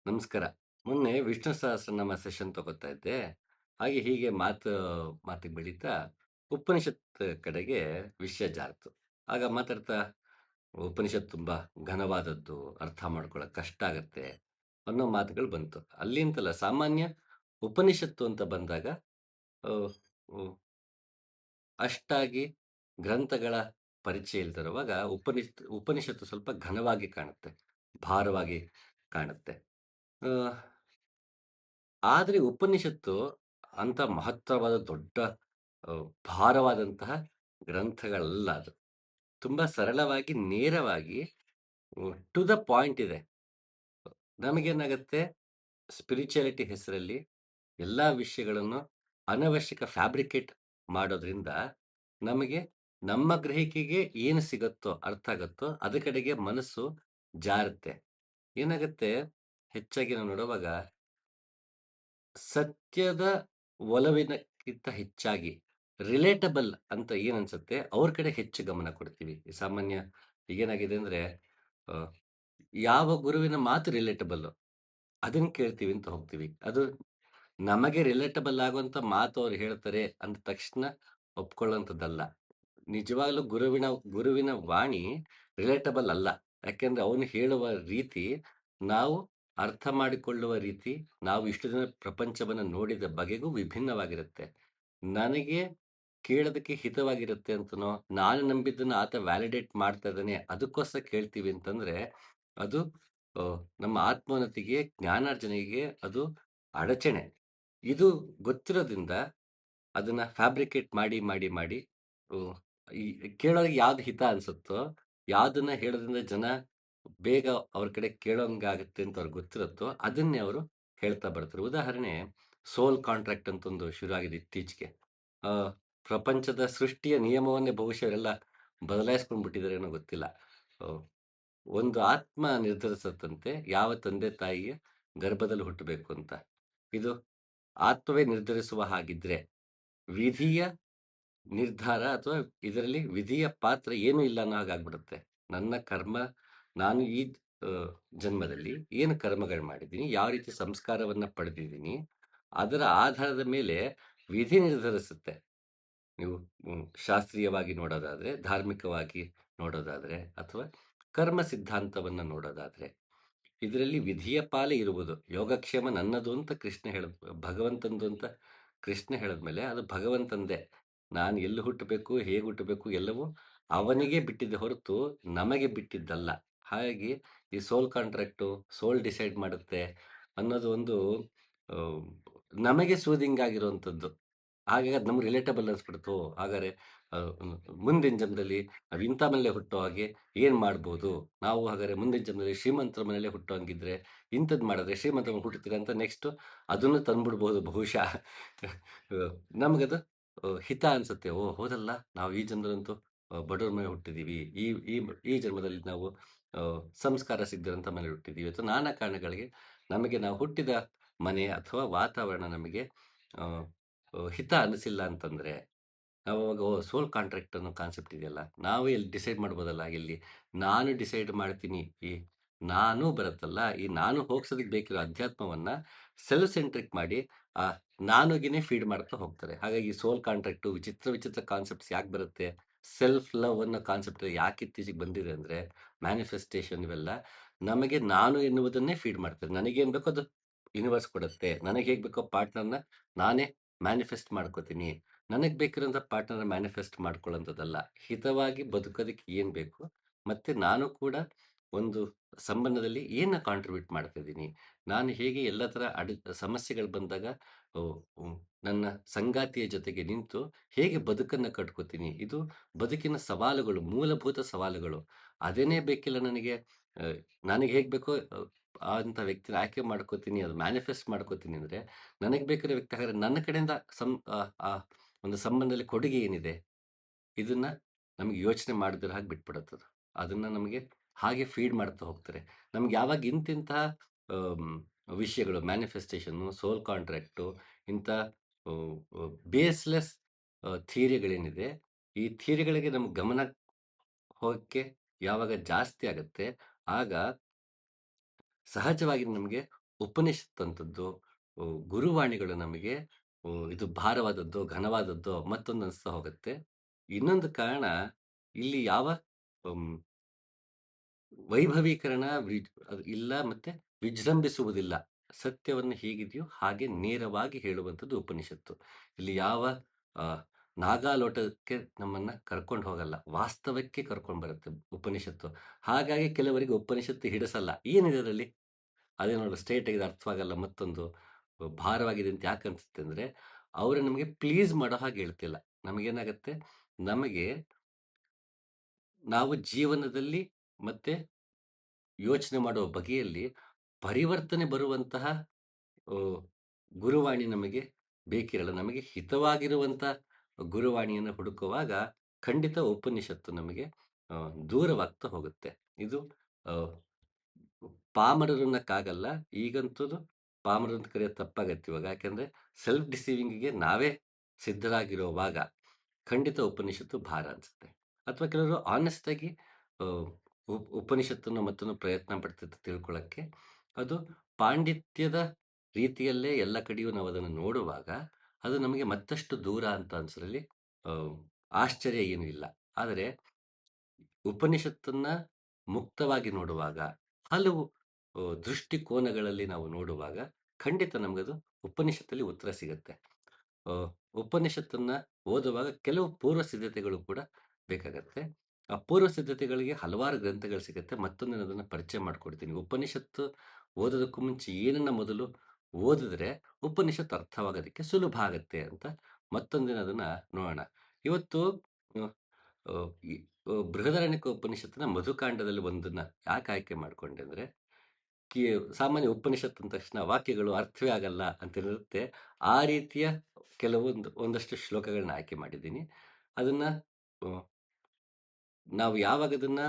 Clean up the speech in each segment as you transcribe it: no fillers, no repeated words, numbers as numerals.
ನಮಸ್ಕಾರ. ಮೊನ್ನೆ ವಿಷ್ಣು ಸಹಸ್ರನಾಮ ಸೆಷನ್ ತಗೋತಾ ಇದ್ದೆ. ಹಾಗೆ ಹೀಗೆ ಮಾತಿಗೆ ಬೆಳೀತಾ ಉಪನಿಷತ್ ಕಡೆಗೆ ವಿಷಯ ಜಾರಿತು. ಆಗ ಮಾತಾಡ್ತಾ ಉಪನಿಷತ್ ತುಂಬಾ ಘನವಾದದ್ದು, ಅರ್ಥ ಮಾಡ್ಕೊಳ್ಳೋಕೆ ಕಷ್ಟ ಆಗತ್ತೆ ಅನ್ನೋ ಮಾತುಗಳು ಬಂತು. ಅಲ್ಲಿಂತಲ್ಲ ಸಾಮಾನ್ಯ ಉಪನಿಷತ್ತು ಅಂತ ಬಂದಾಗ ಅಹ್, ಉ ಅಷ್ಟಾಗಿ ಗ್ರಂಥಗಳ ಪರಿಚಯ ಇಲ್ದಿರುವಾಗ ಉಪನಿಷತ್ತು ಸ್ವಲ್ಪ ಘನವಾಗಿ ಕಾಣುತ್ತೆ, ಭಾರವಾಗಿ ಕಾಣುತ್ತೆ. ಅಹ್ ಆದ್ರೆ ಉಪನಿಷತ್ತು ಅಂತ ಮಹತ್ತರವಾದ ದೊಡ್ಡ ಭಾರವಾದಂತಹ ಗ್ರಂಥಗಳಲ್ಲ ಅದು. ತುಂಬಾ ಸರಳವಾಗಿ, ನೇರವಾಗಿ ಟು ದ ಪಾಯಿಂಟ್ ಇದೆ. ನಮಗೇನಾಗತ್ತೆ ಸ್ಪಿರಿಚುಯಾಲಿಟಿ ಹೆಸರಲ್ಲಿ ಎಲ್ಲಾ ವಿಷಯಗಳನ್ನು ಅನವಶ್ಯಕ ಫ್ಯಾಬ್ರಿಕೇಟ್ ಮಾಡೋದ್ರಿಂದ ನಮಗೆ ನಮ್ಮ ಗ್ರಹಿಕೆಗೆ ಏನು ಸಿಗತ್ತೋ, ಅರ್ಥ ಆಗತ್ತೋ ಅದ್ರ ಕಡೆಗೆ ಮನಸ್ಸು ಜಾರುತ್ತೆ. ಏನಾಗತ್ತೆ ಹೆಚ್ಚಾಗಿ ನಾವು ನೋಡುವಾಗ ಸತ್ಯದ ಒಲವಿನಕ್ಕಿಂತ ಹೆಚ್ಚಾಗಿ ರಿಲೇಟಬಲ್ ಅಂತ ಏನ್ ಅನ್ಸುತ್ತೆ ಅವ್ರ ಕಡೆ ಹೆಚ್ಚು ಗಮನ ಕೊಡ್ತೀವಿ. ಈ ಸಾಮಾನ್ಯ ಈಗೇನಾಗಿದೆ ಅಂದ್ರೆ ಅ, ಯಾವ ಗುರುವಿನ ಮಾತು ರಿಲೇಟಬಲ್ ಅದನ್ನ ಕೇಳ್ತೀವಿ ಅಂತ ಹೋಗ್ತೀವಿ. ಅದು ನಮಗೆ ರಿಲೇಟಬಲ್ ಆಗುವಂತ ಮಾತು ಅವ್ರು ಹೇಳ್ತಾರೆ ಅಂದ ತಕ್ಷಣ ಒಪ್ಕೊಳ್ಳುವಂಥದ್ದಲ್ಲ. ನಿಜವಾಗ್ಲೂ ಗುರುವಿನ ವಾಣಿ ರಿಲೇಟಬಲ್ ಅಲ್ಲ. ಯಾಕೆಂದ್ರೆ ಅವನು ಹೇಳುವ ರೀತಿ, ನಾವು ಅರ್ಥ ಮಾಡಿಕೊಳ್ಳುವ ರೀತಿ, ನಾವು ಇಷ್ಟು ದಿನ ಪ್ರಪಂಚವನ್ನ ನೋಡಿದ ಬಗೆಗೂ ವಿಭಿನ್ನವಾಗಿರುತ್ತೆ. ನನಗೆ ಕೇಳೋದಕ್ಕೆ ಹಿತವಾಗಿರುತ್ತೆ ಅಂತನೋ, ನಾನು ನಂಬಿದ್ದನ್ನ ಆತ ವ್ಯಾಲಿಡೇಟ್ ಮಾಡ್ತಾ ಇದ್ದಾನೆ ಅದಕ್ಕೋಸ್ಕರ ಕೇಳ್ತೀವಿ ಅಂತಂದ್ರೆ, ಅದು ನಮ್ಮ ಆತ್ಮೋನ್ನತಿಗೆ, ಜ್ಞಾನಾರ್ಜನೆಗೆ ಅದು ಅಡಚಣೆ. ಇದು ಗೊತ್ತಿರೋದ್ರಿಂದ ಅದನ್ನ ಫ್ಯಾಬ್ರಿಕೇಟ್ ಮಾಡಿ ಹ್ಮ್, ಈ ಕೇಳೋರಿಗೆ ಯಾವ್ದು ಹಿತ ಅನ್ಸುತ್ತೋ, ಯಾವ್ದನ್ನ ಹೇಳೋದ್ರಿಂದ ಜನ ಬೇಗ ಅವ್ರ ಕಡೆ ಕೇಳೋಂಗಾಗುತ್ತೆ ಅಂತ ಅವ್ರಿಗೆ ಗೊತ್ತಿರುತ್ತೋ, ಅದನ್ನೇ ಅವರು ಹೇಳ್ತಾ ಬರ್ತಾರೆ. ಉದಾಹರಣೆ ಸೋಲ್ ಕಾಂಟ್ರಾಕ್ಟ್ ಅಂತ ಒಂದು ಶುರು ಆಗಿದೆ ಇತ್ತೀಚೆಗೆ. ಆ, ಪ್ರಪಂಚದ ಸೃಷ್ಟಿಯ ನಿಯಮವನ್ನೇ ಬಹುಶಃ ಇವರೆಲ್ಲ ಬದಲಾಯಿಸ್ಕೊಂಡ್ ಬಿಟ್ಟಿದಾರೇನೋ ಗೊತ್ತಿಲ್ಲ. ಆ, ಒಂದು ಆತ್ಮ ನಿರ್ಧರಿಸತ್ತಂತೆ ಯಾವ ತಂದೆ ತಾಯಿಯ ಗರ್ಭದಲ್ಲಿ ಹುಟ್ಟಬೇಕು ಅಂತ. ಇದು ಆತ್ಮವೇ ನಿರ್ಧರಿಸುವ ಹಾಗಿದ್ರೆ ವಿಧಿಯ ನಿರ್ಧಾರ ಅಥವಾ ಇದರಲ್ಲಿ ವಿಧಿಯ ಪಾತ್ರ ಏನೂ ಇಲ್ಲ ಅನ್ನೋ ಹಾಗಾಗ್ಬಿಡುತ್ತೆ. ನನ್ನ ಕರ್ಮ, ನಾನು ಈ ಜನ್ಮದಲ್ಲಿ ಏನು ಕರ್ಮಗಳು ಮಾಡಿದ್ದೀನಿ, ಯಾವ ರೀತಿ ಸಂಸ್ಕಾರವನ್ನ ಪಡೆದಿದ್ದೀನಿ, ಅದರ ಆಧಾರದ ಮೇಲೆ ವಿಧಿ ನಿರ್ಧರಿಸುತ್ತೆ. ನೀವು ಶಾಸ್ತ್ರೀಯವಾಗಿ ನೋಡೋದಾದ್ರೆ, ಧಾರ್ಮಿಕವಾಗಿ ನೋಡೋದಾದ್ರೆ ಅಥವಾ ಕರ್ಮ ಸಿದ್ಧಾಂತವನ್ನ ನೋಡೋದಾದ್ರೆ, ಇದರಲ್ಲಿ ವಿಧಿಯ ಪಾಲೇ ಇರುವುದು. ಯೋಗಕ್ಷೇಮ ನನ್ನದು ಅಂತ ಕೃಷ್ಣ ಭಗವಂತಂದು ಅಂತ ಕೃಷ್ಣ ಹೇಳಿದ್ಮೇಲೆ ಅದು ಭಗವಂತಂದೇ. ನಾನು ಎಲ್ಲಿ ಹುಟ್ಟಬೇಕು, ಹೇಗೆ ಹುಟ್ಟಬೇಕು ಎಲ್ಲವೂ ಅವನಿಗೆ ಬಿಟ್ಟಿದ್ದೆ ಹೊರತು ನಮಗೆ ಬಿಟ್ಟಿದ್ದಲ್ಲ. ಹಾಗಾಗಿ ಈ ಸೋಲ್ ಕಾಂಟ್ರಾಕ್ಟು, ಸೋಲ್ ಡಿಸೈಡ್ ಮಾಡುತ್ತೆ ಅನ್ನೋದು ಒಂದು ಆ, ನಮಗೆ ಸೂದಿಂಗ್ ಆಗಿರುವಂಥದ್ದು. ಹಾಗಾಗಿ ಅದು ನಮ್ಗೆ ರಿಲೇಟಬಲ್ ಅನ್ಸ್ಬಿಡ್ತು. ಹಾಗಾದ್ರೆ ಆ, ಮುಂದಿನ ಜನ್ಮದಲ್ಲಿ ನಾವು ಇಂಥ ಮನೇಲೆ ಹುಟ್ಟೋ ಹಾಗೆ ಏನ್ ಮಾಡ್ಬೋದು, ನಾವು ಹಾಗಾದ್ರೆ ಮುಂದಿನ ಜನ್ಮದಲ್ಲಿ ಶ್ರೀಮಂತರ ಮನೇಲೆ ಹುಟ್ಟೋ ಹಂಗಿದ್ರೆ ಇಂಥದ್ದು ಮಾಡಿದ್ರೆ ಶ್ರೀಮಂತರ ಮನೆ ಹುಟ್ಟುತ್ತೀರ ಅಂತ ನೆಕ್ಸ್ಟ್ ಅದನ್ನು ತಂದ್ಬಿಡ್ಬೋದು ಬಹುಶಃ. ನಮಗದು ಹಿತ ಅನ್ಸುತ್ತೆ. ಓ ಹೌದಲ್ಲ, ನಾವು ಈ ಜನ್ಮದಂತೂ ಬಡವ್ರ ಮನೆ ಹುಟ್ಟಿದೀವಿ, ಈ ಈ ಈ ಜನ್ಮದಲ್ಲಿ ನಾವು ಸಂಸ್ಕಾರ ಸಿದ್ಧರಂತ ಮನೆ ಹುಟ್ಟಿದೀವಿ ಅಥವಾ ನಾನಾ ಕಾರಣಗಳಿಗೆ ನಮಗೆ ನಾವು ಹುಟ್ಟಿದ ಮನೆ ಅಥವಾ ವಾತಾವರಣ ನಮಗೆ ಆ, ಹಿತ ಅನಿಸಿಲ್ಲ ಅಂತಂದ್ರೆ ನಾವು ಅವಾಗ ಓ ಸೋಲ್ ಕಾಂಟ್ರಾಕ್ಟ್ ಅನ್ನೋ ಕಾನ್ಸೆಪ್ಟ್ ಇದೆಯಲ್ಲ, ನಾವು ಎಲ್ಲಿ ಡಿಸೈಡ್ ಮಾಡ್ಬೋದಲ್ಲ, ಇಲ್ಲಿ ನಾನು ಡಿಸೈಡ್ ಮಾಡ್ತೀನಿ. ಈ ನಾನು ಬರುತ್ತಲ್ಲ, ಈ ನಾನು ಹೋಗ್ಸೋದಕ್ಕೆ ಬೇಕಿರೋ ಅಧ್ಯಾತ್ಮವನ್ನ ಸೆಲ್ಫ್ ಸೆಂಟ್ರಿಕ್ ಮಾಡಿ ಆ ನಾನುಗಿನೇ ಫೀಡ್ ಮಾಡ್ತಾ ಹೋಗ್ತಾರೆ. ಹಾಗಾಗಿ ಸೋಲ್ ಕಾಂಟ್ರಾಕ್ಟ್ ವಿಚಿತ್ರ ವಿಚಿತ್ರ ಕಾನ್ಸೆಪ್ಟ್ಸ್ ಯಾಕೆ ಬರುತ್ತೆ, ಸೆಲ್ಫ್ ಲವ್ ಅನ್ನೋ ಕಾನ್ಸೆಪ್ಟ್ ಯಾಕೆ ಇತ್ತೀಚೆಗೆ ಬಂದಿದೆ ಅಂದ್ರೆ, ಮ್ಯಾನಿಫೆಸ್ಟೇಷನ್ ಇವೆಲ್ಲ ನಮಗೆ ನಾನು ಎನ್ನುವುದನ್ನೇ ಫೀಡ್ ಮಾಡ್ತಾರೆ. ನನಗೇನ್ ಬೇಕೋ ಅದು ಯೂನಿವರ್ಸ್ ಕೊಡುತ್ತೆ. ನನಗೆ ಹೇಗ್ ಬೇಕೋ ಪಾರ್ಟ್ನರ್ನ ನಾನೇ ಮ್ಯಾನಿಫೆಸ್ಟ್ ಮಾಡ್ಕೋತೀನಿ. ನನಗೆ ಬೇಕಿರೋಂಥ ಪಾರ್ಟ್ನರ್ ಮ್ಯಾನಿಫೆಸ್ಟ್ ಮಾಡ್ಕೊಳ್ಳೋಂಥದ್ದಲ್ಲ. ಹಿತವಾಗಿ ಬದುಕೋದಕ್ಕೆ ಏನ್ ಬೇಕು, ಮತ್ತೆ ನಾನು ಕೂಡ ಒಂದು ಸಂಬಂಧದಲ್ಲಿ ಏನ ಕಾಂಟ್ರಿಬ್ಯೂಟ್ ಮಾಡ್ತಾ ಇದ್ದೀನಿ, ನಾನು ಹೇಗೆ ಎಲ್ಲ ತರ ಸಮಸ್ಯೆಗಳು ಬಂದಾಗ ನನ್ನ ಸಂಗಾತಿಯ ಜೊತೆಗೆ ನಿಂತು ಹೇಗೆ ಬದುಕನ್ನ ಕಟ್ಕೋತೀನಿ, ಇದು ಬದುಕಿನ ಸವಾಲುಗಳು, ಮೂಲಭೂತ ಸವಾಲುಗಳು. ಅದೇನೇ ಬೇಕಿಲ್ಲ ನನಗೆ. ನನಗೆ ಹೇಗ್ ಬೇಕೋ ಅಂತ ವ್ಯಕ್ತಿನ ಆಯ್ಕೆ ಮಾಡ್ಕೋತೀನಿ, ಅದು ಮ್ಯಾನಿಫೆಸ್ಟ್ ಮಾಡ್ಕೋತೀನಿ ಅಂದ್ರೆ ನನಗೆ ಬೇಕಾದ ವ್ಯಕ್ತಿ ಹಾಗಾದ್ರೆ ನನ್ನ ಕಡೆಯಿಂದ ಆ ಒಂದು ಸಂಬಂಧದಲ್ಲಿ ಕೊಡುಗೆ ಏನಿದೆ? ಇದನ್ನ ನಮ್ಗೆ ಯೋಚನೆ ಮಾಡದಿರೋ ಹಾಗೆ ಬಿಟ್ಬಿಡುತ್ತದು. ಅದನ್ನ ನಮಗೆ ಹಾಗೆ ಫೀಡ್ ಮಾಡ್ತಾ ಹೋಗ್ತಾರೆ. ನಮ್ಗೆ ಯಾವಾಗ ಇಂತಿಂತಹ ಆಮ್, ವಿಷಯಗಳು ಮ್ಯಾನಿಫೆಸ್ಟೇಷನ್ನು, ಸೋಲ್ ಕಾಂಟ್ರಾಕ್ಟು ಇಂಥ ಬೇಸ್‌ಲೆಸ್ ಥಿಯರಿಗಳೇನಿದೆ, ಈ ಥಿಯರಿಗಳಿಗೆ ನಮ್ಗೆ ಗಮನ ಹೋಗಕ್ಕೆ ಯಾವಾಗ ಜಾಸ್ತಿ ಆಗತ್ತೆ, ಆಗ ಸಹಜವಾಗಿ ನಮಗೆ ಉಪನಿಷತ್ ಅಂತದ್ದು, ಗುರುವಾಣಿಗಳು ನಮಗೆ ಇದು ಭಾರವಾದದ್ದೋ, ಘನವಾದದ್ದೋ ಮತ್ತೊಂದು ಅನಿಸ್ತಾ ಹೋಗುತ್ತೆ. ಇನ್ನೊಂದು ಕಾರಣ ಇಲ್ಲಿ ಯಾವ ಹ್ಮ್, ವೈಭವೀಕರಣ ಅದು ಇಲ್ಲ ಮತ್ತೆ ವಿಜೃಂಭಿಸುವುದಿಲ್ಲ. ಸತ್ಯವನ್ನು ಹೇಗಿದೆಯೋ ಹಾಗೆ ನೇರವಾಗಿ ಹೇಳುವಂಥದ್ದು ಉಪನಿಷತ್ತು. ಇಲ್ಲಿ ಯಾವ ಆ, ನಾಗಾಲೋಟಕ್ಕೆ ನಮ್ಮನ್ನ ಕರ್ಕೊಂಡು ಹೋಗಲ್ಲ. ವಾಸ್ತವಕ್ಕೆ ಕರ್ಕೊಂಡು ಬರುತ್ತೆ ಉಪನಿಷತ್ತು. ಹಾಗಾಗಿ ಕೆಲವರಿಗೆ ಉಪನಿಷತ್ತು ಹಿಡಿಸಲ್ಲ. ಏನಿದೆ ಅದರಲ್ಲಿ? ಅದೇ ನೋಡು ಸ್ಟ್ರೇಟ್ ಇದು ಅರ್ಥವಾಗಲ್ಲ. ಮತ್ತೊಂದು ಭಾರವಾಗಿದೆ ಅಂತ ಯಾಕೆ ಅನ್ಸುತ್ತೆ ಅಂದ್ರೆ, ಅವರು ನಮಗೆ ಪ್ಲೀಸ್ ಮಾಡೋ ಹಾಗೆ ಹೇಳ್ತಿಲ್ಲ. ನಮಗೇನಾಗತ್ತೆ, ನಮಗೆ ನಾವು ಜೀವನದಲ್ಲಿ ಮತ್ತೆ ಯೋಚನೆ ಮಾಡುವ ಬಗೆಯಲ್ಲಿ ಪರಿವರ್ತನೆ ಬರುವಂತಹ ಅ, ಗುರುವಾಣಿ ನಮಗೆ ಬೇಕಿರಲ್ಲ. ನಮಗೆ ಹಿತವಾಗಿರುವಂತ ಗುರುವಾಣಿಯನ್ನು ಹುಡುಕುವಾಗ ಖಂಡಿತ ಉಪನಿಷತ್ತು ನಮಗೆ ಅ, ದೂರವಾಗ್ತಾ ಹೋಗುತ್ತೆ. ಇದು ಅ, ಪಾಮರರನ್ನಕ್ಕಾಗಲ್ಲ. ಈಗಂತೂ ಪಾಮರರನ್ನ ಕರೆಯೋದು ತಪ್ಪಾಗತ್ತೆ ಇವಾಗ. ಯಾಕಂದ್ರೆ ಸೆಲ್ಫ್ ಡಿಸೀವಿಂಗಿಗೆ ನಾವೇ ಸಿದ್ಧರಾಗಿರುವಾಗ ಖಂಡಿತ ಉಪನಿಷತ್ತು ಭಾರ ಅನ್ಸುತ್ತೆ. ಅಥವಾ ಕೆಲವರು ಆನೆಸ್ಟ್ ಆಗಿ ಅ, ಉಪನಿಷತ್ತನ್ನು ಮತ್ತೊಂದು ಪ್ರಯತ್ನ ಪಡ್ತಿದ್ದು ತಿಳ್ಕೊಳ್ಳಕ್ಕೆ. ಅದು ಪಾಂಡಿತ್ಯದ ರೀತಿಯಲ್ಲೇ ಎಲ್ಲ ಕಡೆಯೂ ನಾವು ಅದನ್ನು ನೋಡುವಾಗ, ಅದು ನಮಗೆ ಮತ್ತಷ್ಟು ದೂರ ಅಂತ ಅನ್ಸೋದ್ರಲ್ಲಿ ಅ, ಆಶ್ಚರ್ಯ ಏನೂ ಇಲ್ಲ. ಆದರೆ ಉಪನಿಷತ್ತನ್ನ ಮುಕ್ತವಾಗಿ ನೋಡುವಾಗ, ಹಲವು ದೃಷ್ಟಿಕೋನಗಳಲ್ಲಿ ನಾವು ನೋಡುವಾಗ, ಖಂಡಿತ ನಮಗದು ಉಪನಿಷತ್ತಲ್ಲಿ ಉತ್ತರ ಸಿಗುತ್ತೆ. ಅ, ಉಪನಿಷತ್ತನ್ನ ಓದುವಾಗ ಕೆಲವು ಪೂರ್ವ ಸಿದ್ಧತೆಗಳು ಕೂಡ ಬೇಕಾಗತ್ತೆ. ಆ ಪೂರ್ವ ಸಿದ್ಧತೆಗಳಿಗೆ ಹಲವಾರು ಗ್ರಂಥಗಳು ಸಿಗುತ್ತೆ. ಮತ್ತೊಂದು ನಾನು ಅದನ್ನ ಪರಿಚಯ ಮಾಡ್ಕೊಡ್ತೀನಿ. ಉಪನಿಷತ್ತು ಓದೋದಕ್ಕೂ ಮುಂಚೆ ಏನನ್ನ ಮೊದಲು ಓದಿದ್ರೆ ಉಪನಿಷತ್ತು ಅರ್ಥವಾಗೋದಕ್ಕೆ ಸುಲಭ ಆಗತ್ತೆ ಅಂತ ಮತ್ತೊಂದಿನ ಅದನ್ನ ನೋಡೋಣ. ಇವತ್ತು ಅ, ಅ, ಈ ಬೃಹದಾರಣ್ಯಕ ಉಪನಿಷತ್ತಿನ ಮಧುಕಾಂಡದಲ್ಲಿ ಒಂದನ್ನ ಯಾಕೆ ಆಯ್ಕೆ ಮಾಡ್ಕೊಂಡೆ ಅಂದ್ರೆ, ಕಿ ಸಾಮಾನ್ಯ ಉಪನಿಷತ್ ಅಂದ ತಕ್ಷಣ ವಾಕ್ಯಗಳು ಅರ್ಥವೇ ಆಗಲ್ಲ ಅಂತ ಇರುತ್ತೆ. ಆ ರೀತಿಯ ಒಂದಷ್ಟು ಶ್ಲೋಕಗಳನ್ನ ಆಯ್ಕೆ ಮಾಡಿದ್ದೀನಿ. ಅದನ್ನ ಅ, ನಾವು ಯಾವಾಗ ಅದನ್ನ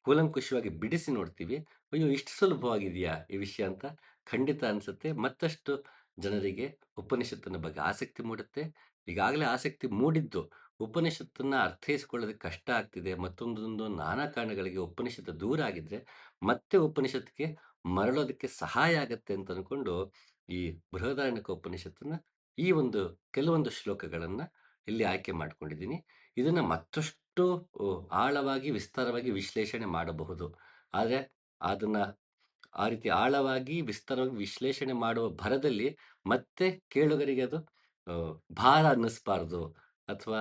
ಕೂಲಂಕುಷವಾಗಿ ಬಿಡಿಸಿ ನೋಡ್ತೀವಿ, ಅಯ್ಯೋ! ಇಷ್ಟು ಸುಲಭವಾಗಿದೆಯಾ ಈ ವಿಷಯ ಅಂತ ಖಂಡಿತ ಅನ್ಸುತ್ತೆ. ಮತ್ತಷ್ಟು ಜನರಿಗೆ ಉಪನಿಷತ್ತಿನ ಬಗ್ಗೆ ಆಸಕ್ತಿ ಮೂಡುತ್ತೆ. ಈಗಾಗಲೇ ಆಸಕ್ತಿ ಮೂಡಿದ್ದು, ಉಪನಿಷತ್ತನ್ನ ಅರ್ಥೈಸಿಕೊಳ್ಳೋದಕ್ಕೆ ಕಷ್ಟ ಆಗ್ತಿದೆ. ಮತ್ತೊಂದೊಂದು ನಾನಾ ಕಾರಣಗಳಿಗೆ ಉಪನಿಷತ್ತು ದೂರ ಆಗಿದ್ರೆ, ಮತ್ತೆ ಉಪನಿಷತ್ತಿಗೆ ಮರಳೋದಕ್ಕೆ ಸಹಾಯ ಆಗತ್ತೆ ಅಂತ ಅನ್ಕೊಂಡು, ಈ ಬೃಹದಾರಣ್ಯಕ ಉಪನಿಷತ್ತನ್ನ ಈ ಒಂದು ಕೆಲವೊಂದು ಶ್ಲೋಕಗಳನ್ನ ಇಲ್ಲಿ ಆಯ್ಕೆ ಮಾಡ್ಕೊಂಡಿದ್ದೀನಿ. ಇದನ್ನ ಮತ್ತಷ್ಟು ಆಳವಾಗಿ, ವಿಸ್ತಾರವಾಗಿ ವಿಶ್ಲೇಷಣೆ ಮಾಡಬಹುದು. ಆದ್ರೆ ಅದನ್ನ ಆ ರೀತಿ ಆಳವಾಗಿ, ವಿಸ್ತಾರವಾಗಿ ವಿಶ್ಲೇಷಣೆ ಮಾಡುವ ಭರದಲ್ಲಿ ಮತ್ತೆ ಕೇಳುಗರಿಗೆ ಅದು ಅ, ಭಾರ ಅನ್ನಿಸ್ಬಾರ್ದು. ಅಥವಾ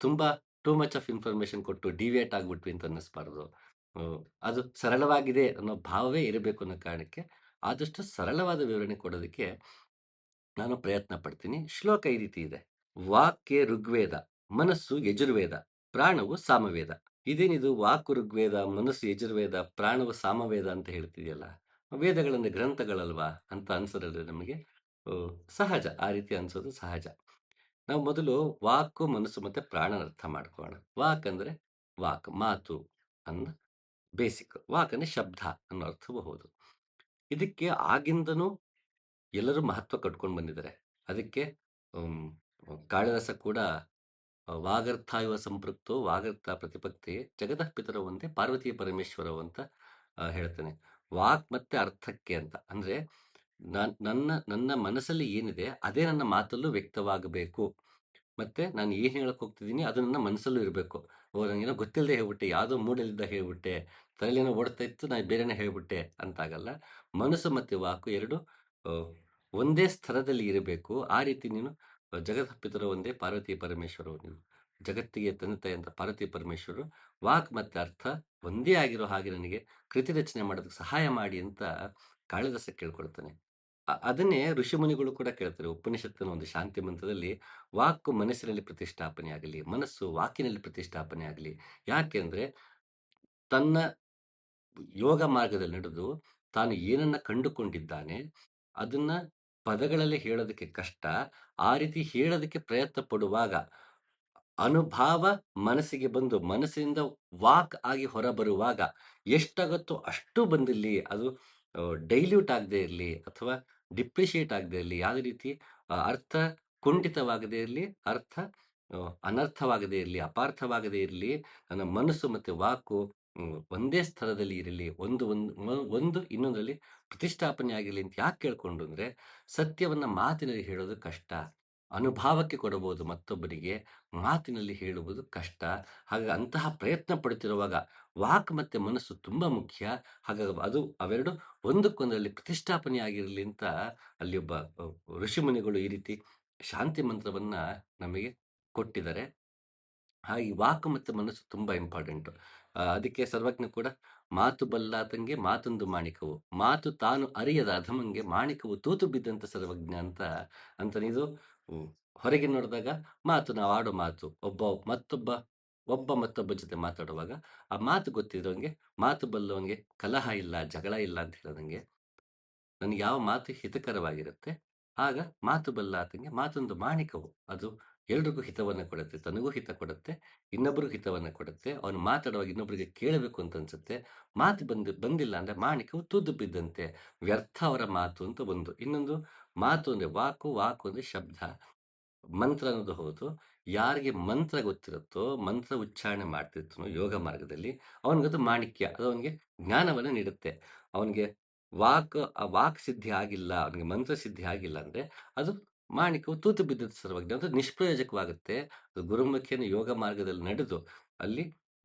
ತುಂಬಾ ಟೂ ಮಚ್ ಆಫ್ ಇನ್ಫಾರ್ಮೇಷನ್ ಕೊಟ್ಟು ಡಿವಿಯೇಟ್ ಆಗ್ಬಿಟ್ವಿ ಅಂತ ಅನ್ನಿಸ್ಬಾರ್ದು. ಅ, ಅದು ಸರಳವಾಗಿದೆ ಅನ್ನೋ ಭಾವವೇ ಇರಬೇಕು ಅನ್ನೋ ಕಾರಣಕ್ಕೆ ಆದಷ್ಟು ಸರಳವಾದ ವಿವರಣೆ ಕೊಡೋದಕ್ಕೆ ನಾನು ಪ್ರಯತ್ನ ಪಡ್ತೀನಿ. ಶ್ಲೋಕ ಈ ರೀತಿ ಇದೆ. ವಾಕ್ಯ ಋಗ್ವೇದ, ಮನಸ್ಸು ಯಜುರ್ವೇದ, ಪ್ರಾಣವು ಸಾಮವೇದ. ಇದೇನಿದು ವಾಕ್ ಋಗ್ವೇದ, ಮನಸ್ಸು ಯಜುರ್ವೇದ, ಪ್ರಾಣವು ಸಾಮವೇದ ಅಂತ ಹೇಳ್ತಿದೆಯಲ್ಲ. ವೇದಗಳಂದ್ರೆ ಗ್ರಂಥಗಳಲ್ವಾ ಅಂತ ಅನ್ಸೋದ್ರಲ್ಲಿ ನಮಗೆ ಆ, ಸಹಜ. ಆ ರೀತಿ ಅನ್ಸೋದು ಸಹಜ. ನಾವು ಮೊದಲು ವಾಕು, ಮನಸ್ಸು ಮತ್ತೆ ಪ್ರಾಣನ ಅರ್ಥ ಮಾಡ್ಕೊಳ್ಳೋಣ. ವಾಕ್ ಅಂದ್ರೆ ವಾಕ್, ಮಾತು ಅನ್ನ ಬೇಸಿಕ್. ವಾಕ್ ಅಂದ್ರೆ ಶಬ್ದ ಅನ್ನೋ ಅರ್ಥವೂ ಹೌದು. ಇದಕ್ಕೆ ಆಗಿಂದನೂ ಎಲ್ಲರೂ ಮಹತ್ವ ಕಟ್ಕೊಂಡು ಬಂದಿದ್ದಾರೆ. ಅದಕ್ಕೆ ಹ್ಮ್, ಕಾಳಿದಾಸ ಕೂಡ ವಾಗರ್ಥಾಯುವ ಸಂಪೃಕ್ತೋ ವಾಗರ್ಥ ಪ್ರತಿಪತ್ತಿ ಜಗತಃ ಪಿತರವು ಒಂದೇ ಪಾರ್ವತೀಯ ಪರಮೇಶ್ವರವು ಅಂತ ಹೇಳ್ತಾನೆ. ವಾಕ್ ಮತ್ತೆ ಅರ್ಥಕ್ಕೆ ಅಂತ ಅಂದ್ರೆ, ನನ್ನ ನನ್ನ ಮನಸ್ಸಲ್ಲಿ ಏನಿದೆ ಅದೇ ನನ್ನ ಮಾತಲ್ಲೂ ವ್ಯಕ್ತವಾಗಬೇಕು. ಮತ್ತೆ ನಾನು ಏನ್ ಹೇಳಕ್ ಹೋಗ್ತಿದ್ದೀನಿ ಅದು ನನ್ನ ಮನಸ್ಸಲ್ಲೂ ಇರಬೇಕು. ಓ, ನಂಗೇನೋ ಗೊತ್ತಿಲ್ಲದೆ ಹೇಳ್ಬಿಟ್ಟೆ, ಯಾವುದೋ ಮೂಡಲಿದ್ದ ಹೇಳ್ಬಿಟ್ಟೆ, ತಲೆಯೇನೋ ಓಡ್ತಾ ಇತ್ತು, ನಾನು ಬೇರೆನೇ ಹೇಳ್ಬಿಟ್ಟೆ ಅಂತಾಗಲ್ಲ. ಮನಸ್ಸು ಮತ್ತೆ ವಾಕು ಎರಡು ಆ, ಒಂದೇ ಸ್ತರದಲ್ಲಿ ಇರಬೇಕು. ಆ ರೀತಿ ನೀನು ಜಗತ್ಪಿತರು ಒಂದೇ ಪಾರ್ವತಿ ಪರಮೇಶ್ವರರು, ನೀವು ಜಗತ್ತಿಗೆ ತಂದೆ ತಾಯಿ ಅಂತ ಪಾರ್ವತಿ ಪರಮೇಶ್ವರರು, ವಾಕ್ ಮತ್ತೆ ಅರ್ಥ ಒಂದೇ ಆಗಿರೋ ಹಾಗೆ ನನಗೆ ಕೃತಿ ರಚನೆ ಮಾಡೋದಕ್ಕೆ ಸಹಾಯ ಮಾಡಿ ಅಂತ ಕಾಳಿದಾಸ ಕೇಳ್ಕೊಳ್ತಾನೆ. ಅದನ್ನೇ ಋಷಿಮುನಿಗಳು ಕೂಡ ಕೇಳ್ತಾರೆ. ಉಪನಿಷತ್ತಿನ ಒಂದು ಶಾಂತಿ ಮಂತ್ರದಲ್ಲಿ ವಾಕು ಮನಸ್ಸಿನಲ್ಲಿ ಪ್ರತಿಷ್ಠಾಪನೆ ಆಗಲಿ, ಮನಸ್ಸು ವಾಕಿನಲ್ಲಿ ಪ್ರತಿಷ್ಠಾಪನೆ ಆಗಲಿ. ಯಾಕೆಂದ್ರೆ ತನ್ನ ಯೋಗ ಮಾರ್ಗದಲ್ಲಿ ನಡೆದು ತಾನು ಏನನ್ನ ಕಂಡುಕೊಂಡಿದ್ದಾನೆ ಅದನ್ನ ಪದಗಳಲ್ಲಿ ಹೇಳೋದಕ್ಕೆ ಕಷ್ಟ. ಆ ರೀತಿ ಹೇಳೋದಕ್ಕೆ ಪ್ರಯತ್ನ ಪಡುವಾಗ ಅನುಭಾವ ಮನಸ್ಸಿಗೆ ಬಂದು ಮನಸ್ಸಿನಿಂದ ವಾಕ್ ಆಗಿ ಹೊರಬರುವಾಗ ಎಷ್ಟಾಗತ್ತೋ ಅಷ್ಟು ಬಂದಿರಲಿ. ಅದು ಡೈಲ್ಯೂಟ್ ಆಗದೆ ಇರಲಿ ಅಥವಾ ಡಿಪ್ರಿಶಿಯೇಟ್ ಆಗದೆ ಇರಲಿ. ಯಾವುದೇ ರೀತಿ ಅರ್ಥ ಕುಂಠಿತವಾಗದೇ ಇರಲಿ, ಅರ್ಥ ಅನರ್ಥವಾಗದೇ ಇರಲಿ, ಅಪಾರ್ಥವಾಗದೇ ಇರಲಿ. ನನ್ನ ಮನಸ್ಸು ಮತ್ತೆ ವಾಕು ಒಂದೇ ಸ್ಥಳದಲ್ಲಿ ಇರಲಿ, ಒಂದು ಇನ್ನೊಂದರಲ್ಲಿ ಪ್ರತಿಷ್ಠಾಪನೆ ಆಗಿರಲಿ ಅಂತ ಯಾಕೆ ಕೇಳ್ಕೊಂಡ್ರು ಅಂದ್ರೆ, ಸತ್ಯವನ್ನ ಮಾತಿನಲ್ಲಿ ಹೇಳೋದು ಕಷ್ಟ. ಅನುಭಾವಕ್ಕೆ ಕೊಡಬಹುದು ಮತ್ತೊಬ್ಬರಿಗೆ, ಮಾತಿನಲ್ಲಿ ಹೇಳುವುದು ಕಷ್ಟ. ಹಾಗಾಗಿ ಅಂತಹ ಪ್ರಯತ್ನ ಪಡುತ್ತಿರುವಾಗ ವಾಕ್ ಮತ್ತೆ ಮನಸ್ಸು ತುಂಬಾ ಮುಖ್ಯ. ಹಾಗಾಗಿ ಅದು ಅವೆರಡು ಒಂದಕ್ಕೊಂದರಲ್ಲಿ ಪ್ರತಿಷ್ಠಾಪನೆ ಆಗಿರಲಿ ಅಂತ ಅಲ್ಲಿ ಒಬ್ಬ ಋಷಿಮುನಿಗಳು ಈ ರೀತಿ ಶಾಂತಿ ಮಂತ್ರವನ್ನ ನಮಗೆ ಕೊಟ್ಟಿದ್ದಾರೆ. ಈ ವಾಕ್ ಮತ್ತು ಮನಸ್ಸು ತುಂಬಾ ಇಂಪಾರ್ಟೆಂಟು. ಅದಕ್ಕೆ ಸರ್ವಜ್ಞ ಕೂಡ "ಮಾತು ಬಲ್ಲಾತಂಗೆ ಮಾತೊಂದು ಮಾಣಿಕವು, ಮಾತು ತಾನು ಅರಿಯದ ಅಧಮಂಗೆ ಮಾಣಿಕವು ತೂತು ಬಿದ್ದಂತ ಸರ್ವಜ್ಞ" ಅಂತಾನೆ ಇದು ಹ್ಮ್, ಹೊರಗೆ ನೋಡಿದಾಗ ಮಾತು ನಾವು ಆಡೋ ಮಾತು. ಒಬ್ಬ ಮತ್ತೊಬ್ಬ ಜೊತೆ ಮಾತಾಡುವಾಗ ಆ ಮಾತು ಗೊತ್ತಿರೋಂಗೆ, ಮಾತು ಬಲ್ಲವನಿಗೆ ಕಲಹ ಇಲ್ಲ, ಜಗಳ ಇಲ್ಲ ಅಂತ ಹೇಳದಂಗೆ ನನಗೆ ಯಾವ ಮಾತು ಹಿತಕರವಾಗಿರುತ್ತೆ, ಆಗ ಮಾತು ಬಲ್ಲಾತಂಗೆ ಮಾತೊಂದು ಮಾಣಿಕವು. ಅದು ಎಲ್ರಿಗೂ ಹಿತವನ್ನ ಕೊಡುತ್ತೆ. ತನಗೂ ಹಿತ ಕೊಡುತ್ತೆ, ಇನ್ನೊಬ್ಬರಿಗೂ ಹಿತವನ್ನ ಕೊಡುತ್ತೆ. ಅವನು ಮಾತಾಡುವಾಗ ಇನ್ನೊಬ್ಬರಿಗೆ ಕೇಳಬೇಕು ಅಂತ ಅನ್ಸುತ್ತೆ. ಮಾತು ಬಂದಿಲ್ಲ ಅಂದ್ರೆ ಮಾಣಿಕವು ತುದ್ದು ಬಿದ್ದಂತೆ. ವ್ಯರ್ಥ ಅವರ ಮಾತು ಅಂತ ಒಂದು. ಇನ್ನೊಂದು ಮಾತು ಅಂದ್ರೆ ವಾಕು ಅಂದ್ರೆ ಶಬ್ದ. ಮಂತ್ರ ಅನ್ನೋದು ಹೌದು. ಯಾರಿಗೆ ಮಂತ್ರ ಗೊತ್ತಿರುತ್ತೋ, ಮಂತ್ರ ಉಚ್ಚಾರಣೆ ಮಾಡ್ತಿರ್ತಾನೋ ಯೋಗ ಮಾರ್ಗದಲ್ಲಿ, ಅವನಿಗದು ಮಾಣಿಕ್ಯ. ಅದು ಅವನಿಗೆ ಜ್ಞಾನವನ್ನ ನೀಡುತ್ತೆ. ಅವನಿಗೆ ವಾಕ್ ಸಿದ್ಧಿ ಆಗಿಲ್ಲ, ಅವನಿಗೆ ಮಂತ್ರ ಸಿದ್ಧಿ ಆಗಿಲ್ಲ ಅಂದ್ರೆ, ಅದು ಮಾಣಿಕ್ಯವು ತೂತು ಬಿದ್ದದ್ದು ಸರ್ವಜ್ಞ. ಅದು ನಿಷ್ಪ್ರಯೋಜಕವಾಗುತ್ತೆ. ಅದು ಗುರುಮುಖಿಯನ್ನು ಯೋಗ ಮಾರ್ಗದಲ್ಲಿ ನಡೆದು, ಅಲ್ಲಿ